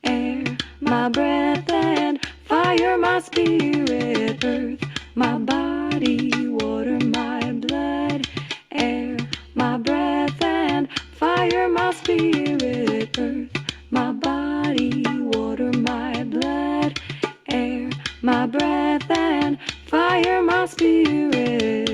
Speaker 8: air, my breath, and fire, my spirit. Earth, my body, water, my blood, air, my breath, and fire, my spirit. Earth, my body, water, my blood, air, my breath, and fire, my spirit.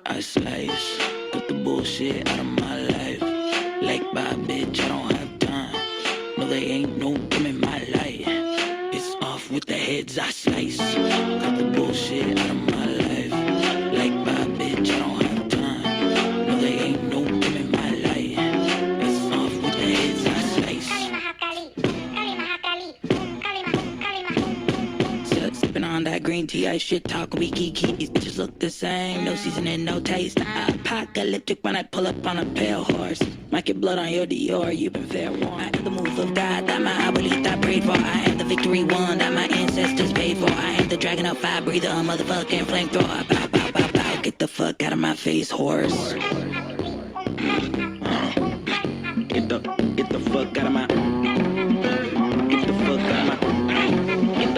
Speaker 9: I slice, cut the bullshit out of my life. Like by bitch, I don't have time. No, they ain't no them in my life. It's off with the heads I slice. Cut the bullshit out of my life. Like by bitch, I don't have time. No, they ain't no them in my life. It's off with the heads I slice. Sipping on that green tea, I shit talk, we kiki. These bitches look the same, no seasoning, no taste. Apocalyptic when I pull up on a pale horse. Might get blood on your Dior, you've been fair warned. I am the move of God that my abuelita prayed for. I am the victory won that my ancestors paid for. I am the dragon of fire breather, a motherfucking flamethrower. Bow, bow, bow, bow, get the fuck out of my face, horse. Get the fuck out of my... Get the fuck out of my... Get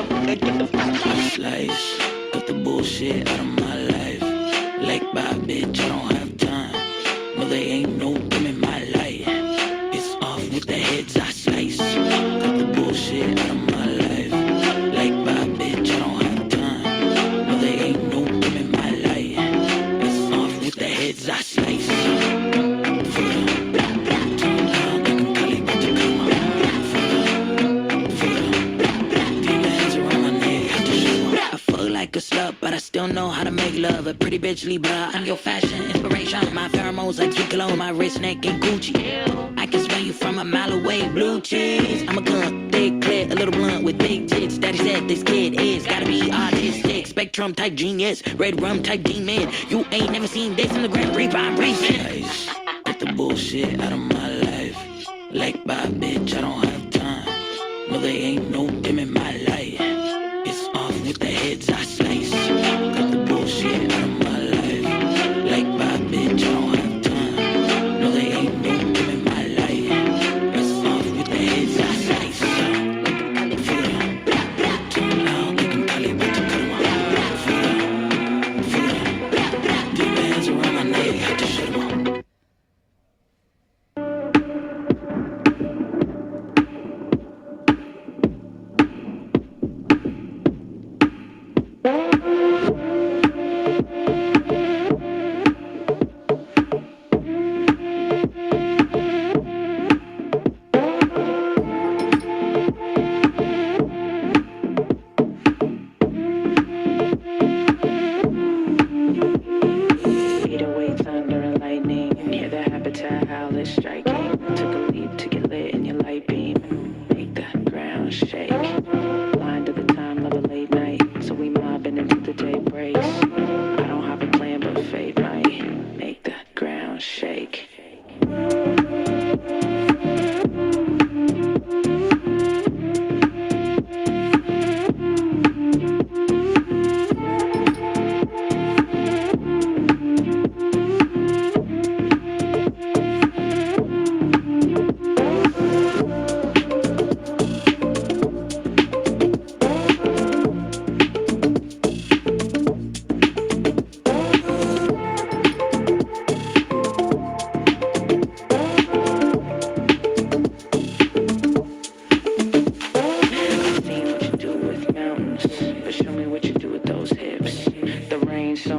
Speaker 9: the fuck... I slice, cut the bullshit out of my life. Like by bitch, I don't have time. No, they ain't no them in my life. It's off with the heads I slice. Cut the bullshit out of my life. Like by bitch, I don't have time. No, they ain't no them in my life. It's off with the heads I slice. Like a slut, but I still know how to make love. A pretty bitch Libra, I'm your fashion inspiration. My pheromones like sweet cologne, my wrist, neck, and Gucci. I can smell you from a mile away, blue cheese. I'm a cunt, thick clit, a little blunt with big tits. Daddy said this kid is gotta be artistic. Spectrum type genius, red rum type demon. You ain't never seen this in the Grand Prix, I'm racing. Get the bullshit out of my life. Like by bitch, I don't have time. No, they ain't no them in my life. It's off with the heads I slice. Cut the bullshit out of my life. Like by bitch, I don't have time. No, they ain't no them in my life. It's off with the heads I slice. Now they can call it what you cut 'em off. Deep hands around my neck, have to shut 'em off.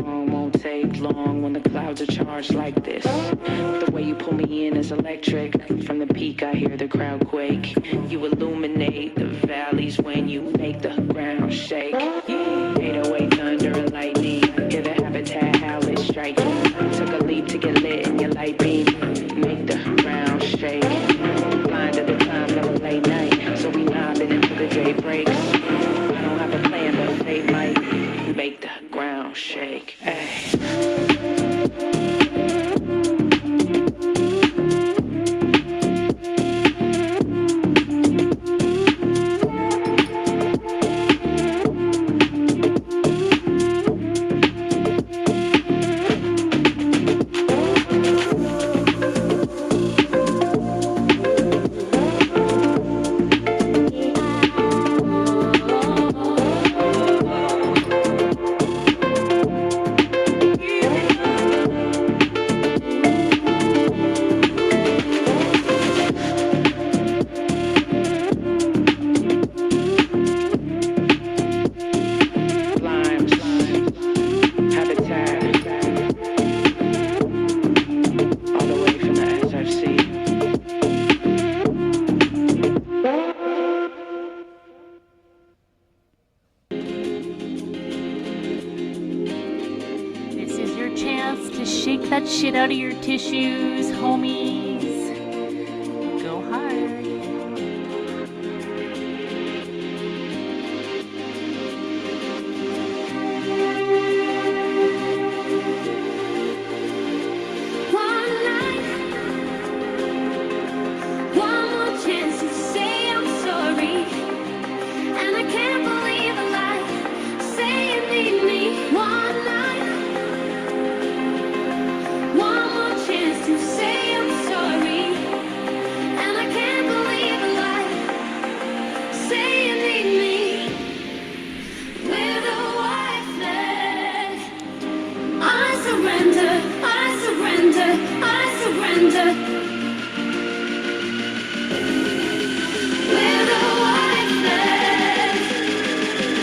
Speaker 9: song won't take long when the clouds are charged like this. The way you pull me in is electric. From the peak I hear the crowd quake. You illuminate the valleys when you make the ground shake. 808 thunder and lightning. Hear the habitat how it's striking. Took a leap to get lit in your light beam. Make the ground shake. Blind at the time, never late night. So we nodding until the day breaks. I don't have a plan, but fate might make the ground shake. Ay.
Speaker 10: That shit out of your tissues, homies. Go hard.
Speaker 8: One night, one more chance to say I'm sorry, and I can't believe a lie. Say you need me. One night. One more chance to say I'm sorry, and I can't believe a lie. Say you need me with a white flag. I surrender, I surrender, I surrender. With a white flag.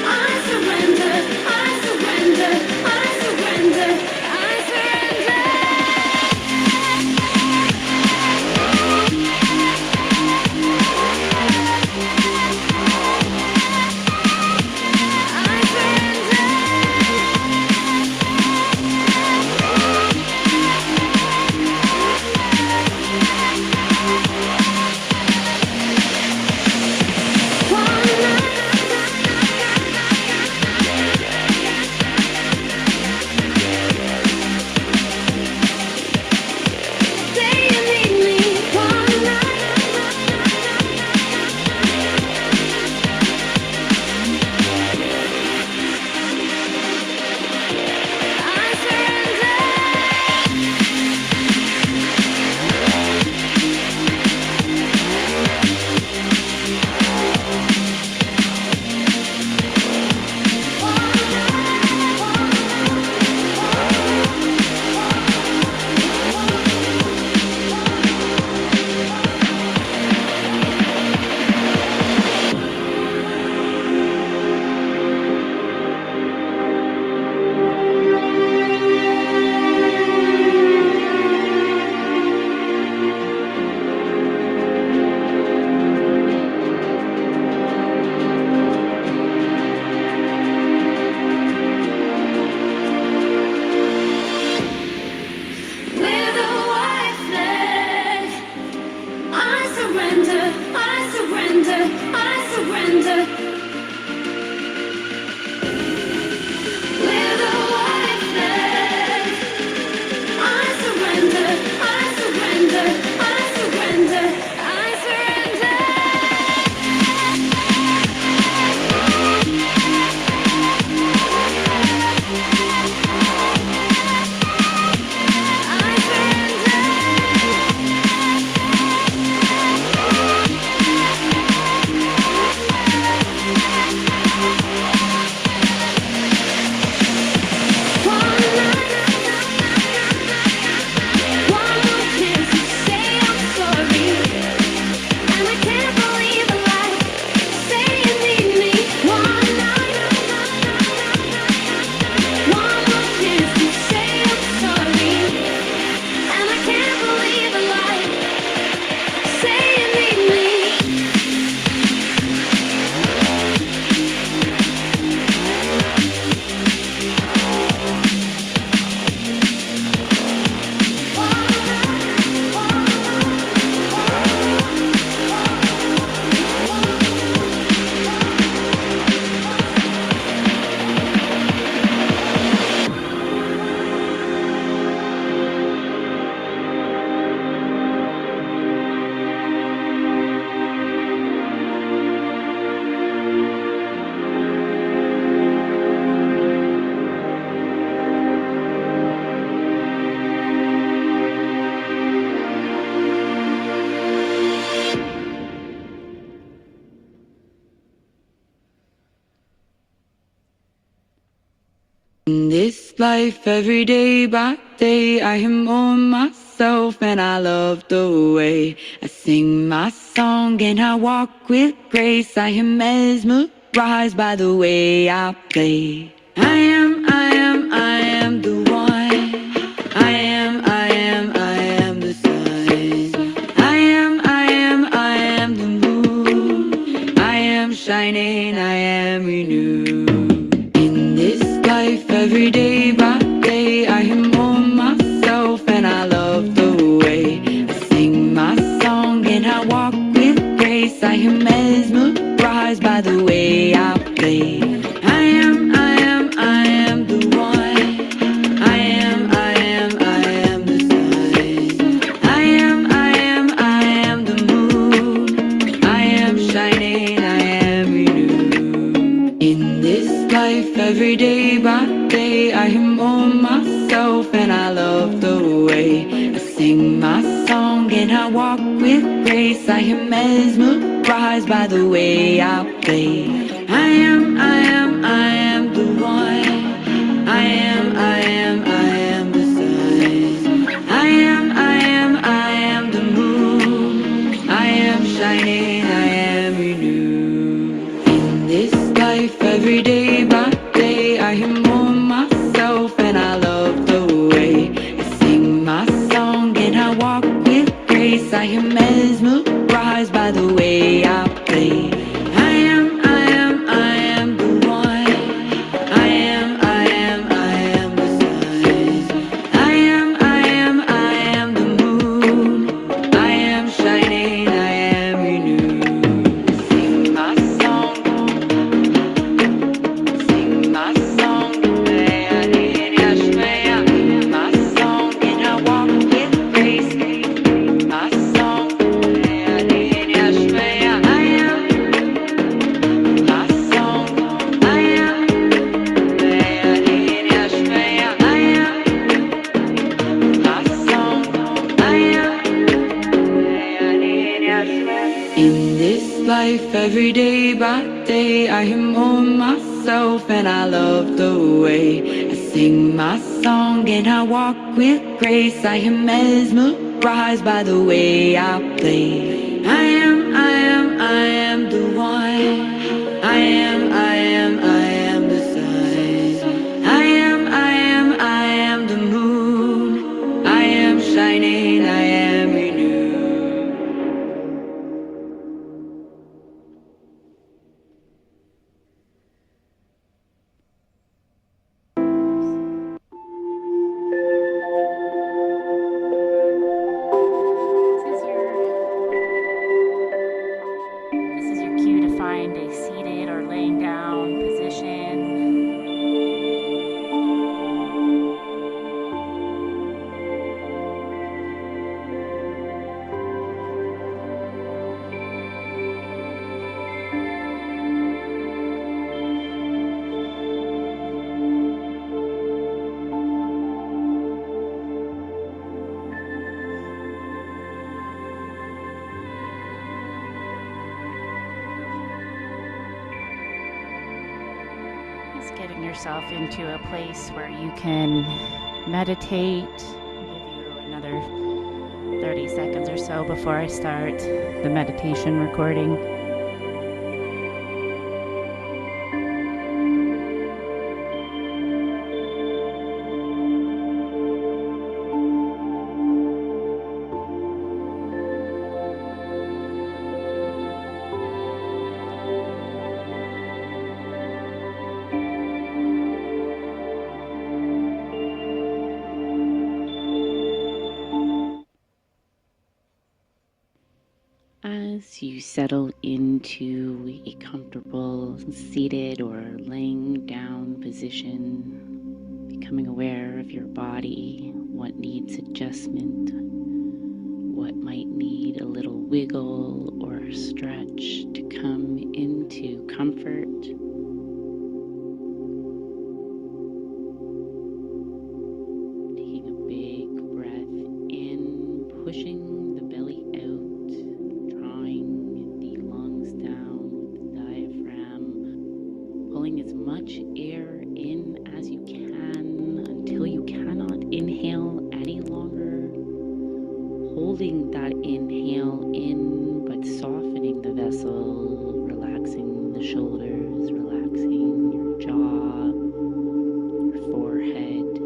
Speaker 8: I surrender, I surrender, I surrender, I surrender.
Speaker 9: life every day by day. I am more myself and I love the way I sing my song and I walk with grace. I am mesmerized by the way I play. I am the one. I am the sun. I am the moon. I am shining, I am renewed. In this life every day by day, I am on myself and I love the way I sing my song and I walk with grace. I am mesmerized by the way I play. I am the one. I am the sun. I am the moon. I am shining, I am renewed. In this life every day by day, I am on myself and I love the way I sing my song and I walk with grace. I am mesmerized by the way I play. I am the one. I am the sun. I am the moon. I am shining, I am renewed. In this life every day by day, I am on myself and I love the way I sing my song and I walk with grace. I am mesmerized by the way I play. I am the one. I am the sun. I am the moon. I am shining, I am renewed. Sing my song, sing my song, my song, and I walk with grace. My song, I am my song, I am my song, in this life every day by day, I am on myself and I love the way I sing my song and I walk with grace. I am mesmerized by the way I play. I am the one. I am the sun. I am the moon. I am shining, I am renewed.
Speaker 10: This is your cue to find a seated or laying down position. Just getting yourself into a place where you can meditate. I'll give you another 30 seconds or so before I start the meditation recording. As you settle into a comfortable seated or laying down position, becoming aware of your body, what needs adjustment, what might need a little wiggle or stretch to come into comfort. Taking a big breath in, pushing the belly out, drawing the lungs down with the diaphragm, pulling as much air in as you can holding that inhale in, but softening the vessel, relaxing the shoulders, relaxing your jaw, your forehead,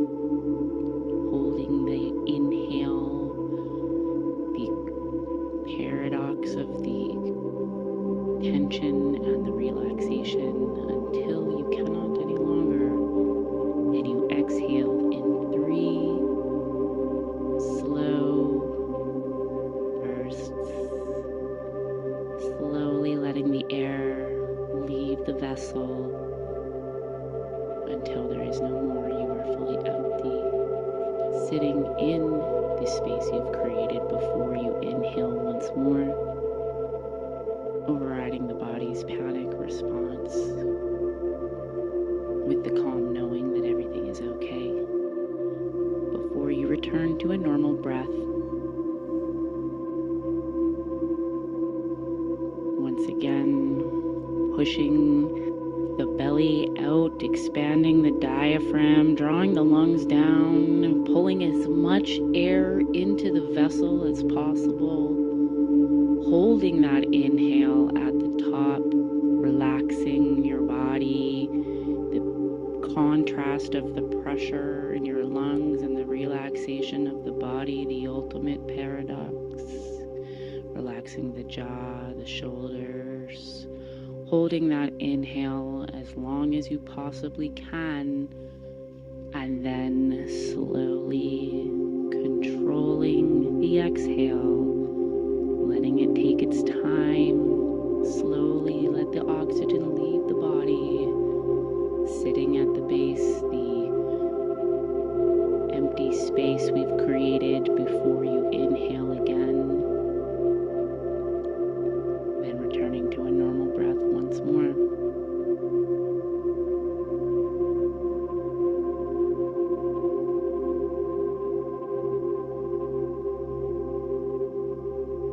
Speaker 10: holding the inhale, the paradox of the tension and the relaxation until you cannot any longer, and you exhale in 3 slow bursts, slowly letting the air leave the vessel until there is no more. You are fully empty, sitting in the space you've created before you inhale once more, overriding the body's panic response with the calm knowing that everything is okay. Before you return to a normal breath, once again, pushing the belly out, expanding the diaphragm, drawing the lungs down, and pulling as much air into the vessel as possible, holding that inhale at the top, relaxing your body, the contrast of the pressure in your lungs and the relaxation of the body, the ultimate paradox, relaxing the jaw, the shoulders, holding that inhale as long as you possibly can, and then slowly controlling the exhale, letting it take its time, slowly let the oxygen leave the body, sitting at the base, the empty space we've created before you inhale again, then returning to a normal breath once more.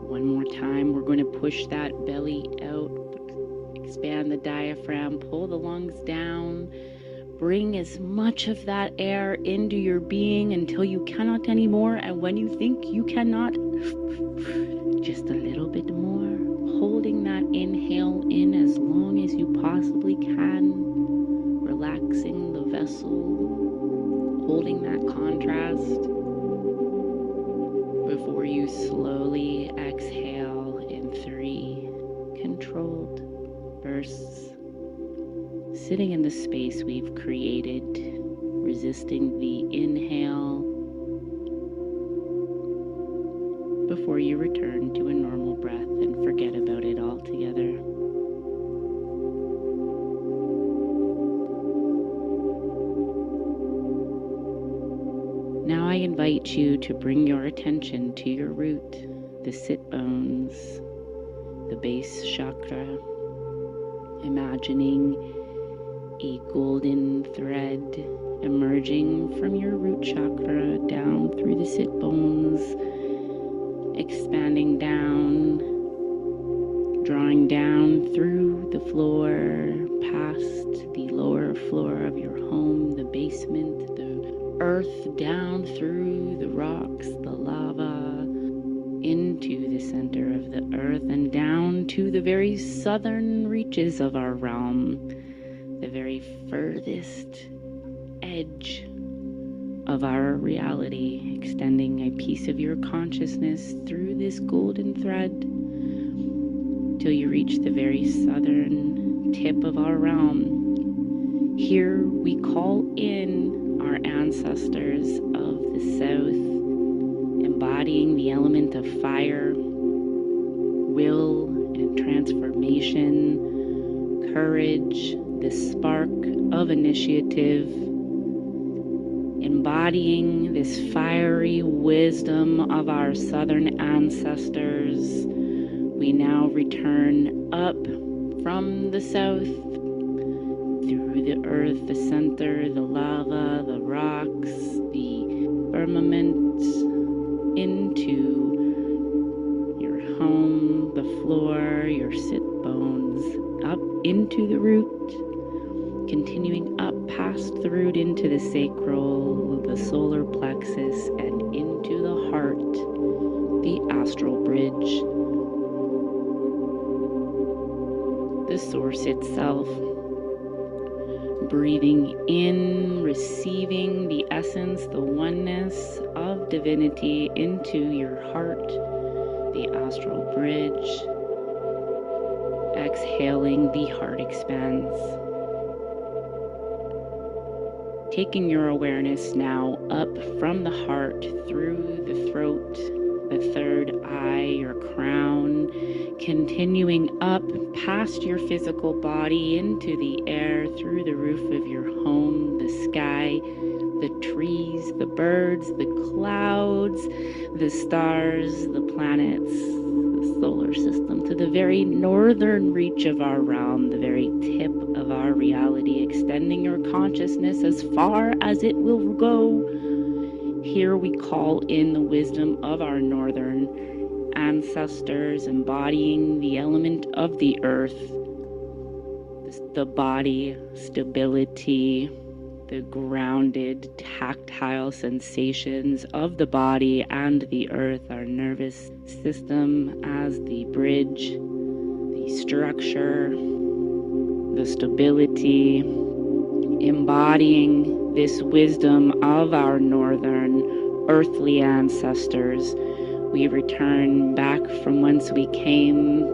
Speaker 10: One more time, we're going to push that belly out, expand the diaphragm, pull the lungs down, bring as much of that air into your being until you cannot anymore, and when you think you cannot, just a little bit more, holding that inhale in as long as you possibly can, relaxing the vessel, holding that contrast, before you slowly exhale in 3 controlled bursts, sitting in the space we've created, resisting the inhale, before you return to a normal breath and forget about it altogether. Now I invite you to bring your attention to your root, the sit bones, the base chakra, imagining a golden thread emerging from your root chakra down through the sit bones, expanding down, drawing down through the floor, past the lower floor of your home, the basement, the earth, down through the rocks, the lava, into the center of the earth, and down to the very southern reaches of our realm, the very furthest edge of our reality, extending a piece of your consciousness through this golden thread till you reach the very southern tip of our realm. Here we call in our ancestors of the south, embodying the element of fire, will and transformation, courage, the spark of initiative, embodying this fiery wisdom of our southern ancestors. We now return up from the south, through the earth, the center, the lava, the rocks, the firmament, into your home, the floor, your sit bones, up into the root, continuing up past the root into the sacral, the solar plexus, and into the heart, the source itself. Breathing in, receiving the essence, the oneness of divinity into your heart, the astral bridge. Exhaling, the heart expands. Taking your awareness now up from the heart, through the throat, the third eye, your crown, continuing up past your physical body into the air, through the roof of your home, the sky, the trees, the birds, the clouds, the stars, the planets, the solar system, to the very northern reach of our realm, the very tip of our reality, extending your consciousness as far as it will go. Here we call in the wisdom of our northern ancestors, embodying the element of the earth, the body, stability, the grounded, tactile sensations of the body and the earth, our nervous system as the bridge, the structure, the stability, embodying this wisdom of our northern earthly ancestors. We return back from whence we came,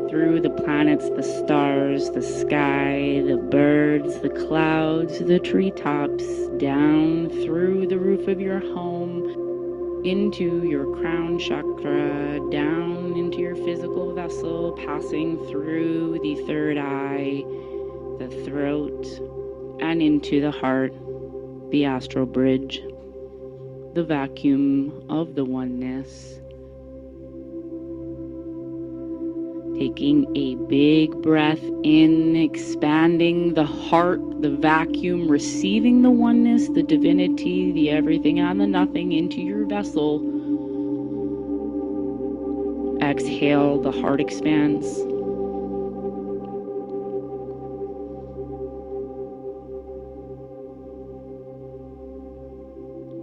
Speaker 10: through the planets, the stars, the sky, the birds, the clouds, the treetops, down through the roof of your home, into your crown chakra, down into your physical vessel, passing through the third eye, the throat, and into the heart, the astral bridge, the vacuum of the oneness. Taking a big breath in, expanding the heart, the vacuum, receiving the oneness, the divinity, the everything and the nothing into your vessel. Exhale, the heart expands.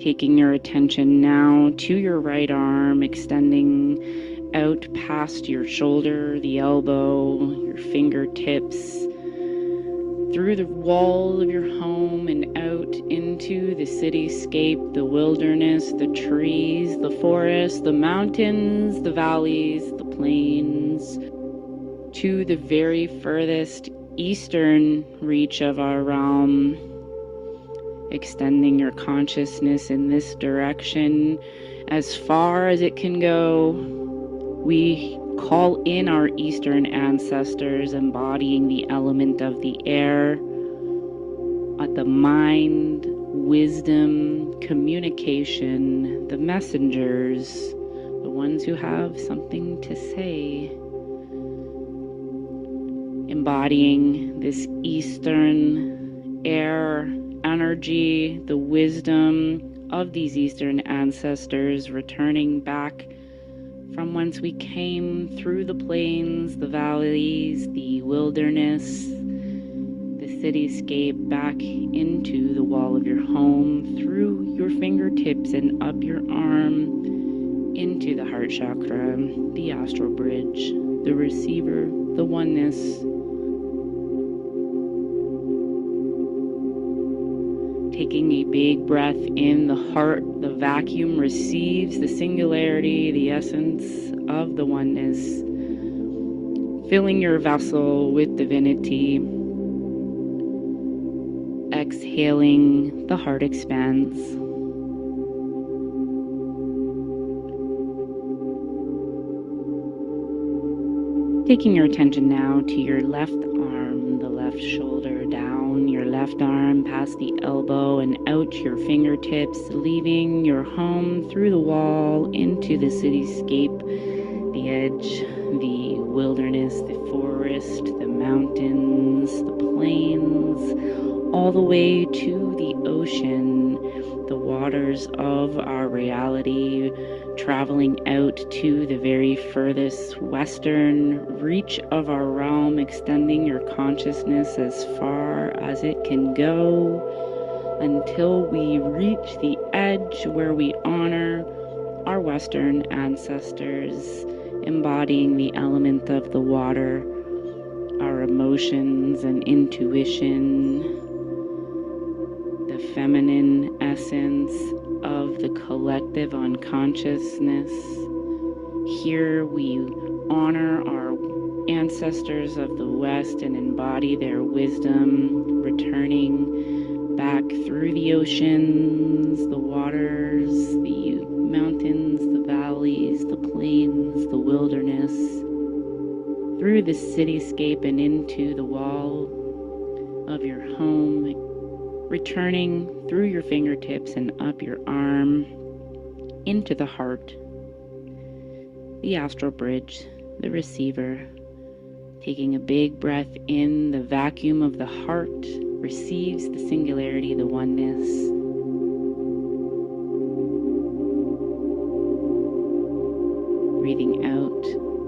Speaker 10: Taking your attention now to your right arm, extending out past your shoulder, the elbow, your fingertips, through the wall of your home and out into the cityscape, the wilderness, the trees, the forest, the mountains, the valleys, the plains, to the very furthest eastern reach of our realm, extending your consciousness in this direction as far as it can go. We call in our Eastern ancestors, embodying the element of the air, the mind, wisdom, communication, the messengers, the ones who have something to say. Embodying this Eastern air energy, the wisdom of these Eastern ancestors, returning back from whence we came, through the plains, the valleys, the wilderness, the cityscape, back into the wall of your home, through your fingertips and up your arm, into the heart chakra, the astral bridge, the receiver, the oneness. Taking a big breath in, the heart, the vacuum receives the singularity, the essence of the oneness, filling your vessel with divinity. Exhaling, the heart expands. Taking your attention now to your left arm, the left shoulder, down your left arm past the elbow and out your fingertips, leaving your home through the wall into the cityscape, the edge, the wilderness, the forest, the mountains, the plains, all the way to the ocean, the waters of our reality, traveling out to the very furthest western reach of our realm, extending your consciousness as far as it can go until we reach the edge where we honor our Western ancestors, embodying the element of the water, our emotions and intuition, the feminine essence of the collective unconsciousness. Here we honor our ancestors of the West and embody their wisdom, returning back through the oceans, the waters, the mountains, the valleys, the plains, the wilderness, through the cityscape and into the wall of your home, returning through your fingertips and up your arm, into the heart, the astral bridge, the receiver, taking a big breath in, the vacuum of the heart receives the singularity, the oneness. Breathing out,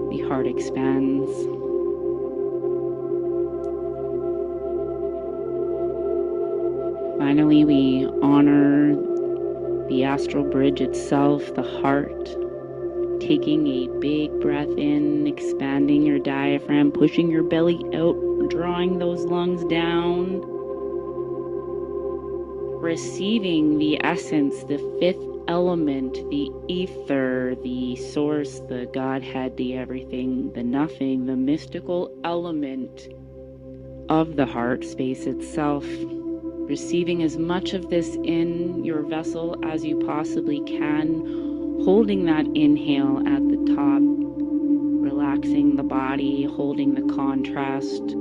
Speaker 10: the heart expands. Finally, we honor the astral bridge itself, the heart, taking a big breath in, expanding your diaphragm, pushing your belly out, drawing those lungs down, receiving the essence, the fifth element, the ether, the source, the Godhead, the everything, the nothing, the mystical element of the heart space itself, receiving as much of this in your vessel as you possibly can, holding that inhale at the top, relaxing the body, holding the contrast.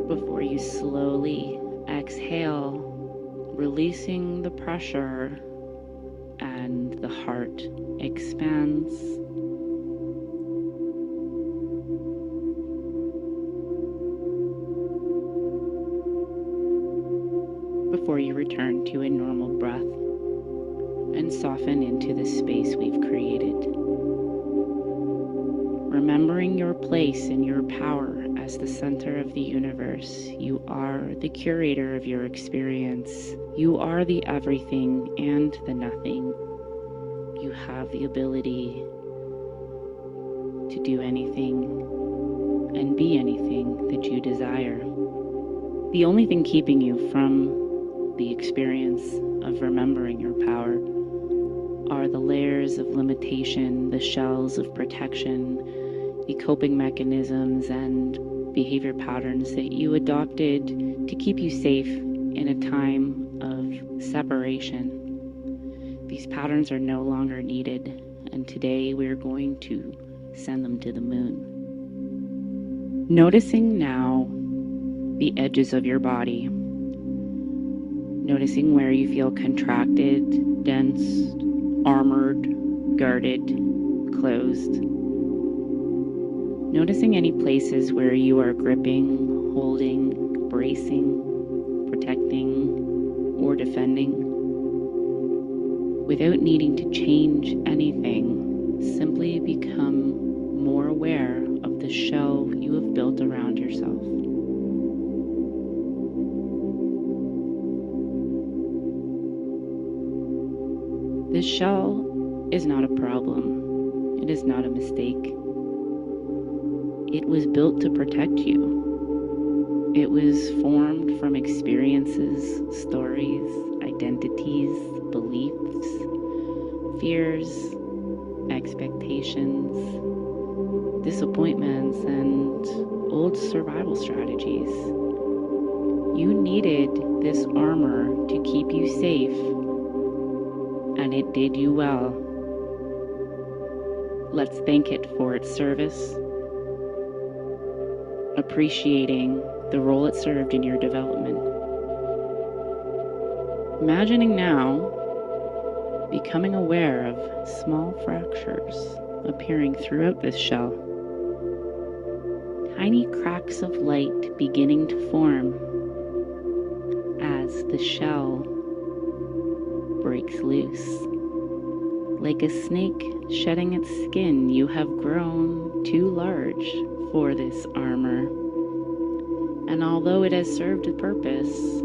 Speaker 10: Before you slowly exhale, releasing the pressure, and the heart expands. Before you return to a normal breath and soften into the space we've created. Remembering your place and your power as the center of the universe, you are the curator of your experience. You are the everything and the nothing. You have the ability to do anything and be anything that you desire. The only thing keeping you from the experience of remembering your power are the layers of limitation, the shells of protection, the coping mechanisms and behavior patterns that you adopted to keep you safe in a time of separation. These patterns are no longer needed, and today we're going to send them to the moon. Noticing now the edges of your body. Noticing where you feel contracted, dense, armored, guarded, closed. Noticing any places where you are gripping, holding, bracing, protecting, or defending. Without needing to change anything, simply become more aware of the shell you have built around yourself. This shell is not a problem. It is not a mistake. It was built to protect you. It was formed from experiences, stories, identities, beliefs, fears, expectations, disappointments, and old survival strategies. You needed this armor to keep you safe, and it did you well. Let's thank it for its service, appreciating the role it served in your development. Imagining now becoming aware of small fractures appearing throughout this shell. Tiny cracks of light beginning to form as the shell breaks loose. Like a snake shedding its skin, you have grown too large for this armor. And although it has served a purpose,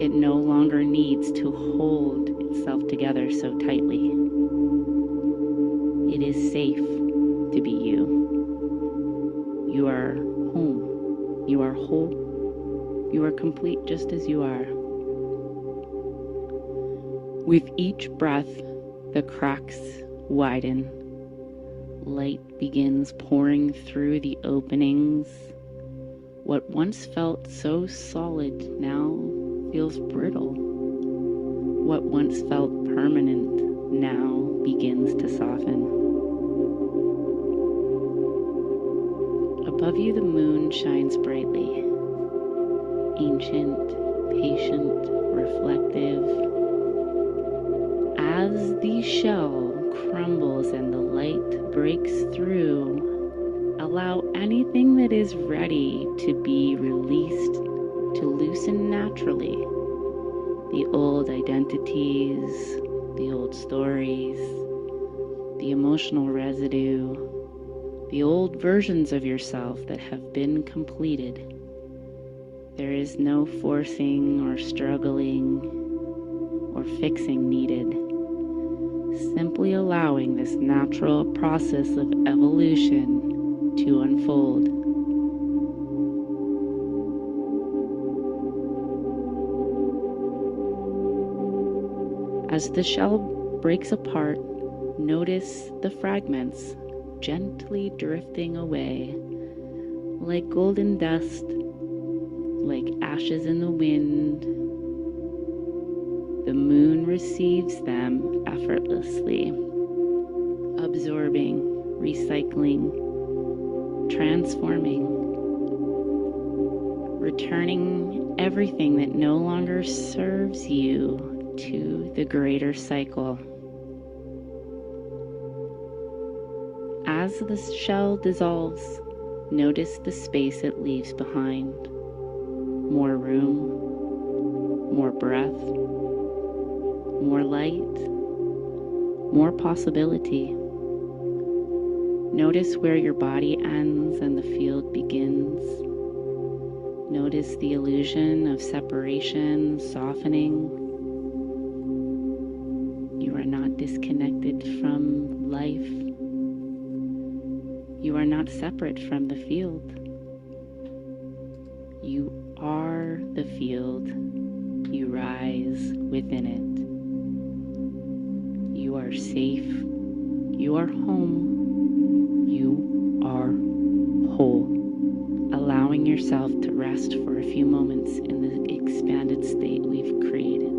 Speaker 10: it no longer needs to hold itself together so tightly. It is safe to be you. You are home. You are whole. You are complete just as you are. With each breath, the cracks widen. Light begins pouring through the openings. What once felt so solid now feels brittle. What once felt permanent now begins to soften. Above you, the moon shines brightly. Ancient, patient, reflective. As the shell crumbles and the light breaks through, allow anything that is ready to be released to loosen naturally. The old identities, the old stories, the emotional residue, the old versions of yourself that have been completed. There is no forcing or struggling or fixing needed. Simply allowing this natural process of evolution to unfold. As the shell breaks apart, notice the fragments gently drifting away, like golden dust, like ashes in the wind. The moon receives them effortlessly, absorbing, recycling, transforming, returning everything that no longer serves you to the greater cycle. As the shell dissolves, notice the space it leaves behind. More room, more breath, more light, more possibility. Notice where your body ends and the field begins. Notice the illusion of separation softening. You are not disconnected from life. You are not separate from the field. You are the field. You rise within it. You are safe. You are home. You are whole. Allowing yourself to rest for a few moments in the expanded state we've created.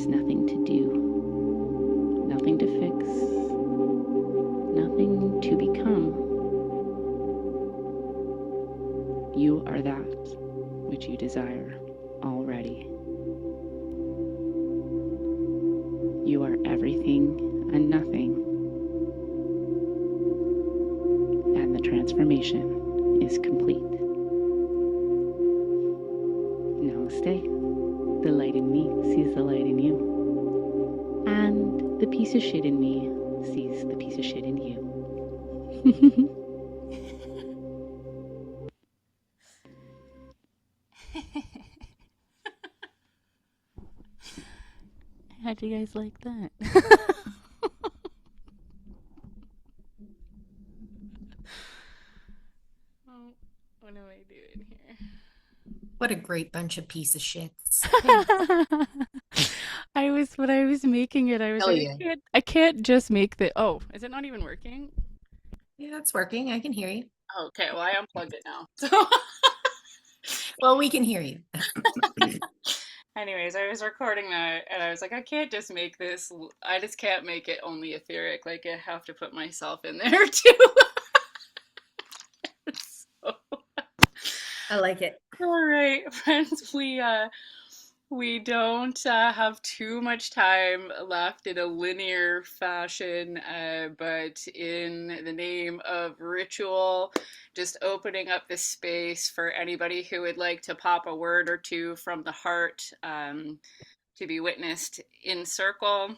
Speaker 10: There's nothing to do, nothing to fix, nothing to become. You are that which you desire already. You are everything and nothing, and the transformation is complete. Namaste. The light in me sees the light in you, and the piece of shit in me sees the piece of shit in you. How do you guys like that? Oh, what am I doing here?
Speaker 2: What a great bunch of piece of shits.
Speaker 10: When I was making it, I was
Speaker 7: Hell
Speaker 10: like,
Speaker 7: yeah.
Speaker 10: I can't just make the. Oh, is it not even working?
Speaker 2: Yeah, it's working. I can hear you.
Speaker 1: Okay, well, I unplugged it now.
Speaker 2: Well, we can hear you.
Speaker 1: Anyways, I was recording that and I was like, I can't just make this, I just can't make it only etheric. Like, I have to put myself in there too. So,
Speaker 2: I like it.
Speaker 1: all right, friends, we don't have too much time left in a linear fashion, but in the name of ritual, just opening up this space for anybody who would like to pop a word or two from the heart to be witnessed in circle.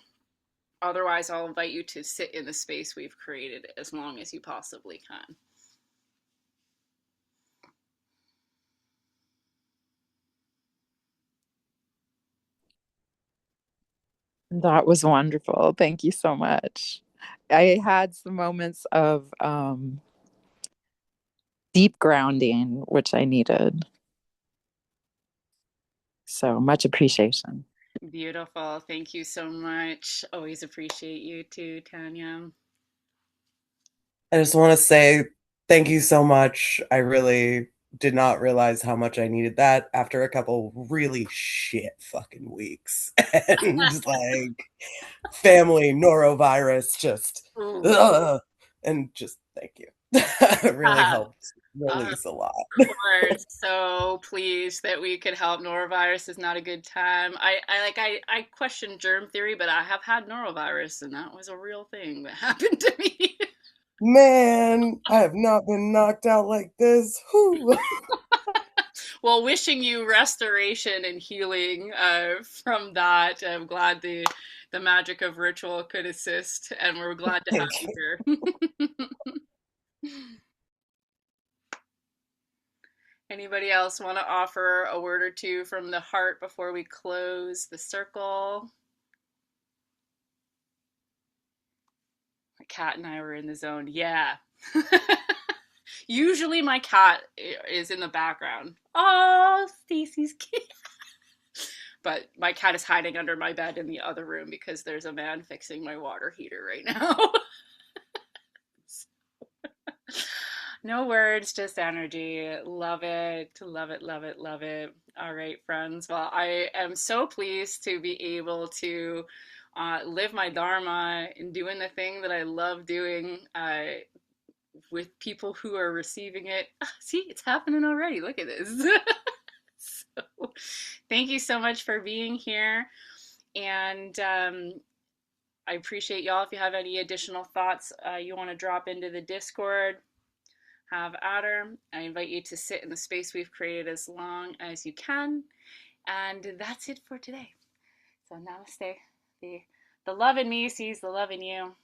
Speaker 1: Otherwise, I'll invite you to sit in the space we've created as long as you possibly can.
Speaker 3: That was wonderful. Thank you so much. I had some moments of deep grounding, which I needed. So much appreciation.
Speaker 1: Beautiful. Thank you so much. Always appreciate you too, Tanya.
Speaker 11: I just want to say thank you so much. I really did not realize how much I needed that after a couple really shit fucking weeks. And like family norovirus, just and just thank you. It really helped release a lot.
Speaker 1: We're so pleased that we could help. Norovirus is not a good time. I question germ theory, but I have had norovirus, and that was a real thing that happened to me.
Speaker 11: Man, I have not been knocked out like this.
Speaker 1: Well, wishing you restoration and healing from that. I'm glad the magic of ritual could assist, and we're glad to have you here. Anybody else want to offer a word or two from the heart before we close the circle? My cat and I were in the zone. Yeah. Usually my cat is in the background. Oh, Stacy's cute. But my cat is hiding under my bed in the other room because there's a man fixing my water heater right now. No words, just energy. Love it, love it, love it, love it. All right, friends. Well, I am so pleased to be able to live my Dharma and doing the thing that I love doing with people who are receiving it. See, it's happening already. Look at this. So, thank you so much for being here. And I appreciate y'all. If you have any additional thoughts you want to drop into the Discord, have at her. I invite you to sit in the space we've created as long as you can. And that's it for today. So namaste. The love in me sees the love in you.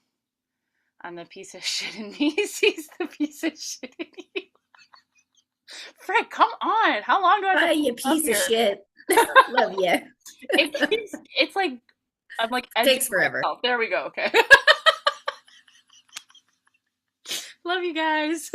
Speaker 1: And the piece of shit in me sees the piece of shit in you. Frick, come on. How long do I have to
Speaker 2: you piece of shit. Love you.
Speaker 1: It's like, I'm like,
Speaker 2: takes forever.
Speaker 1: Myself. There we go. Okay. Love you guys.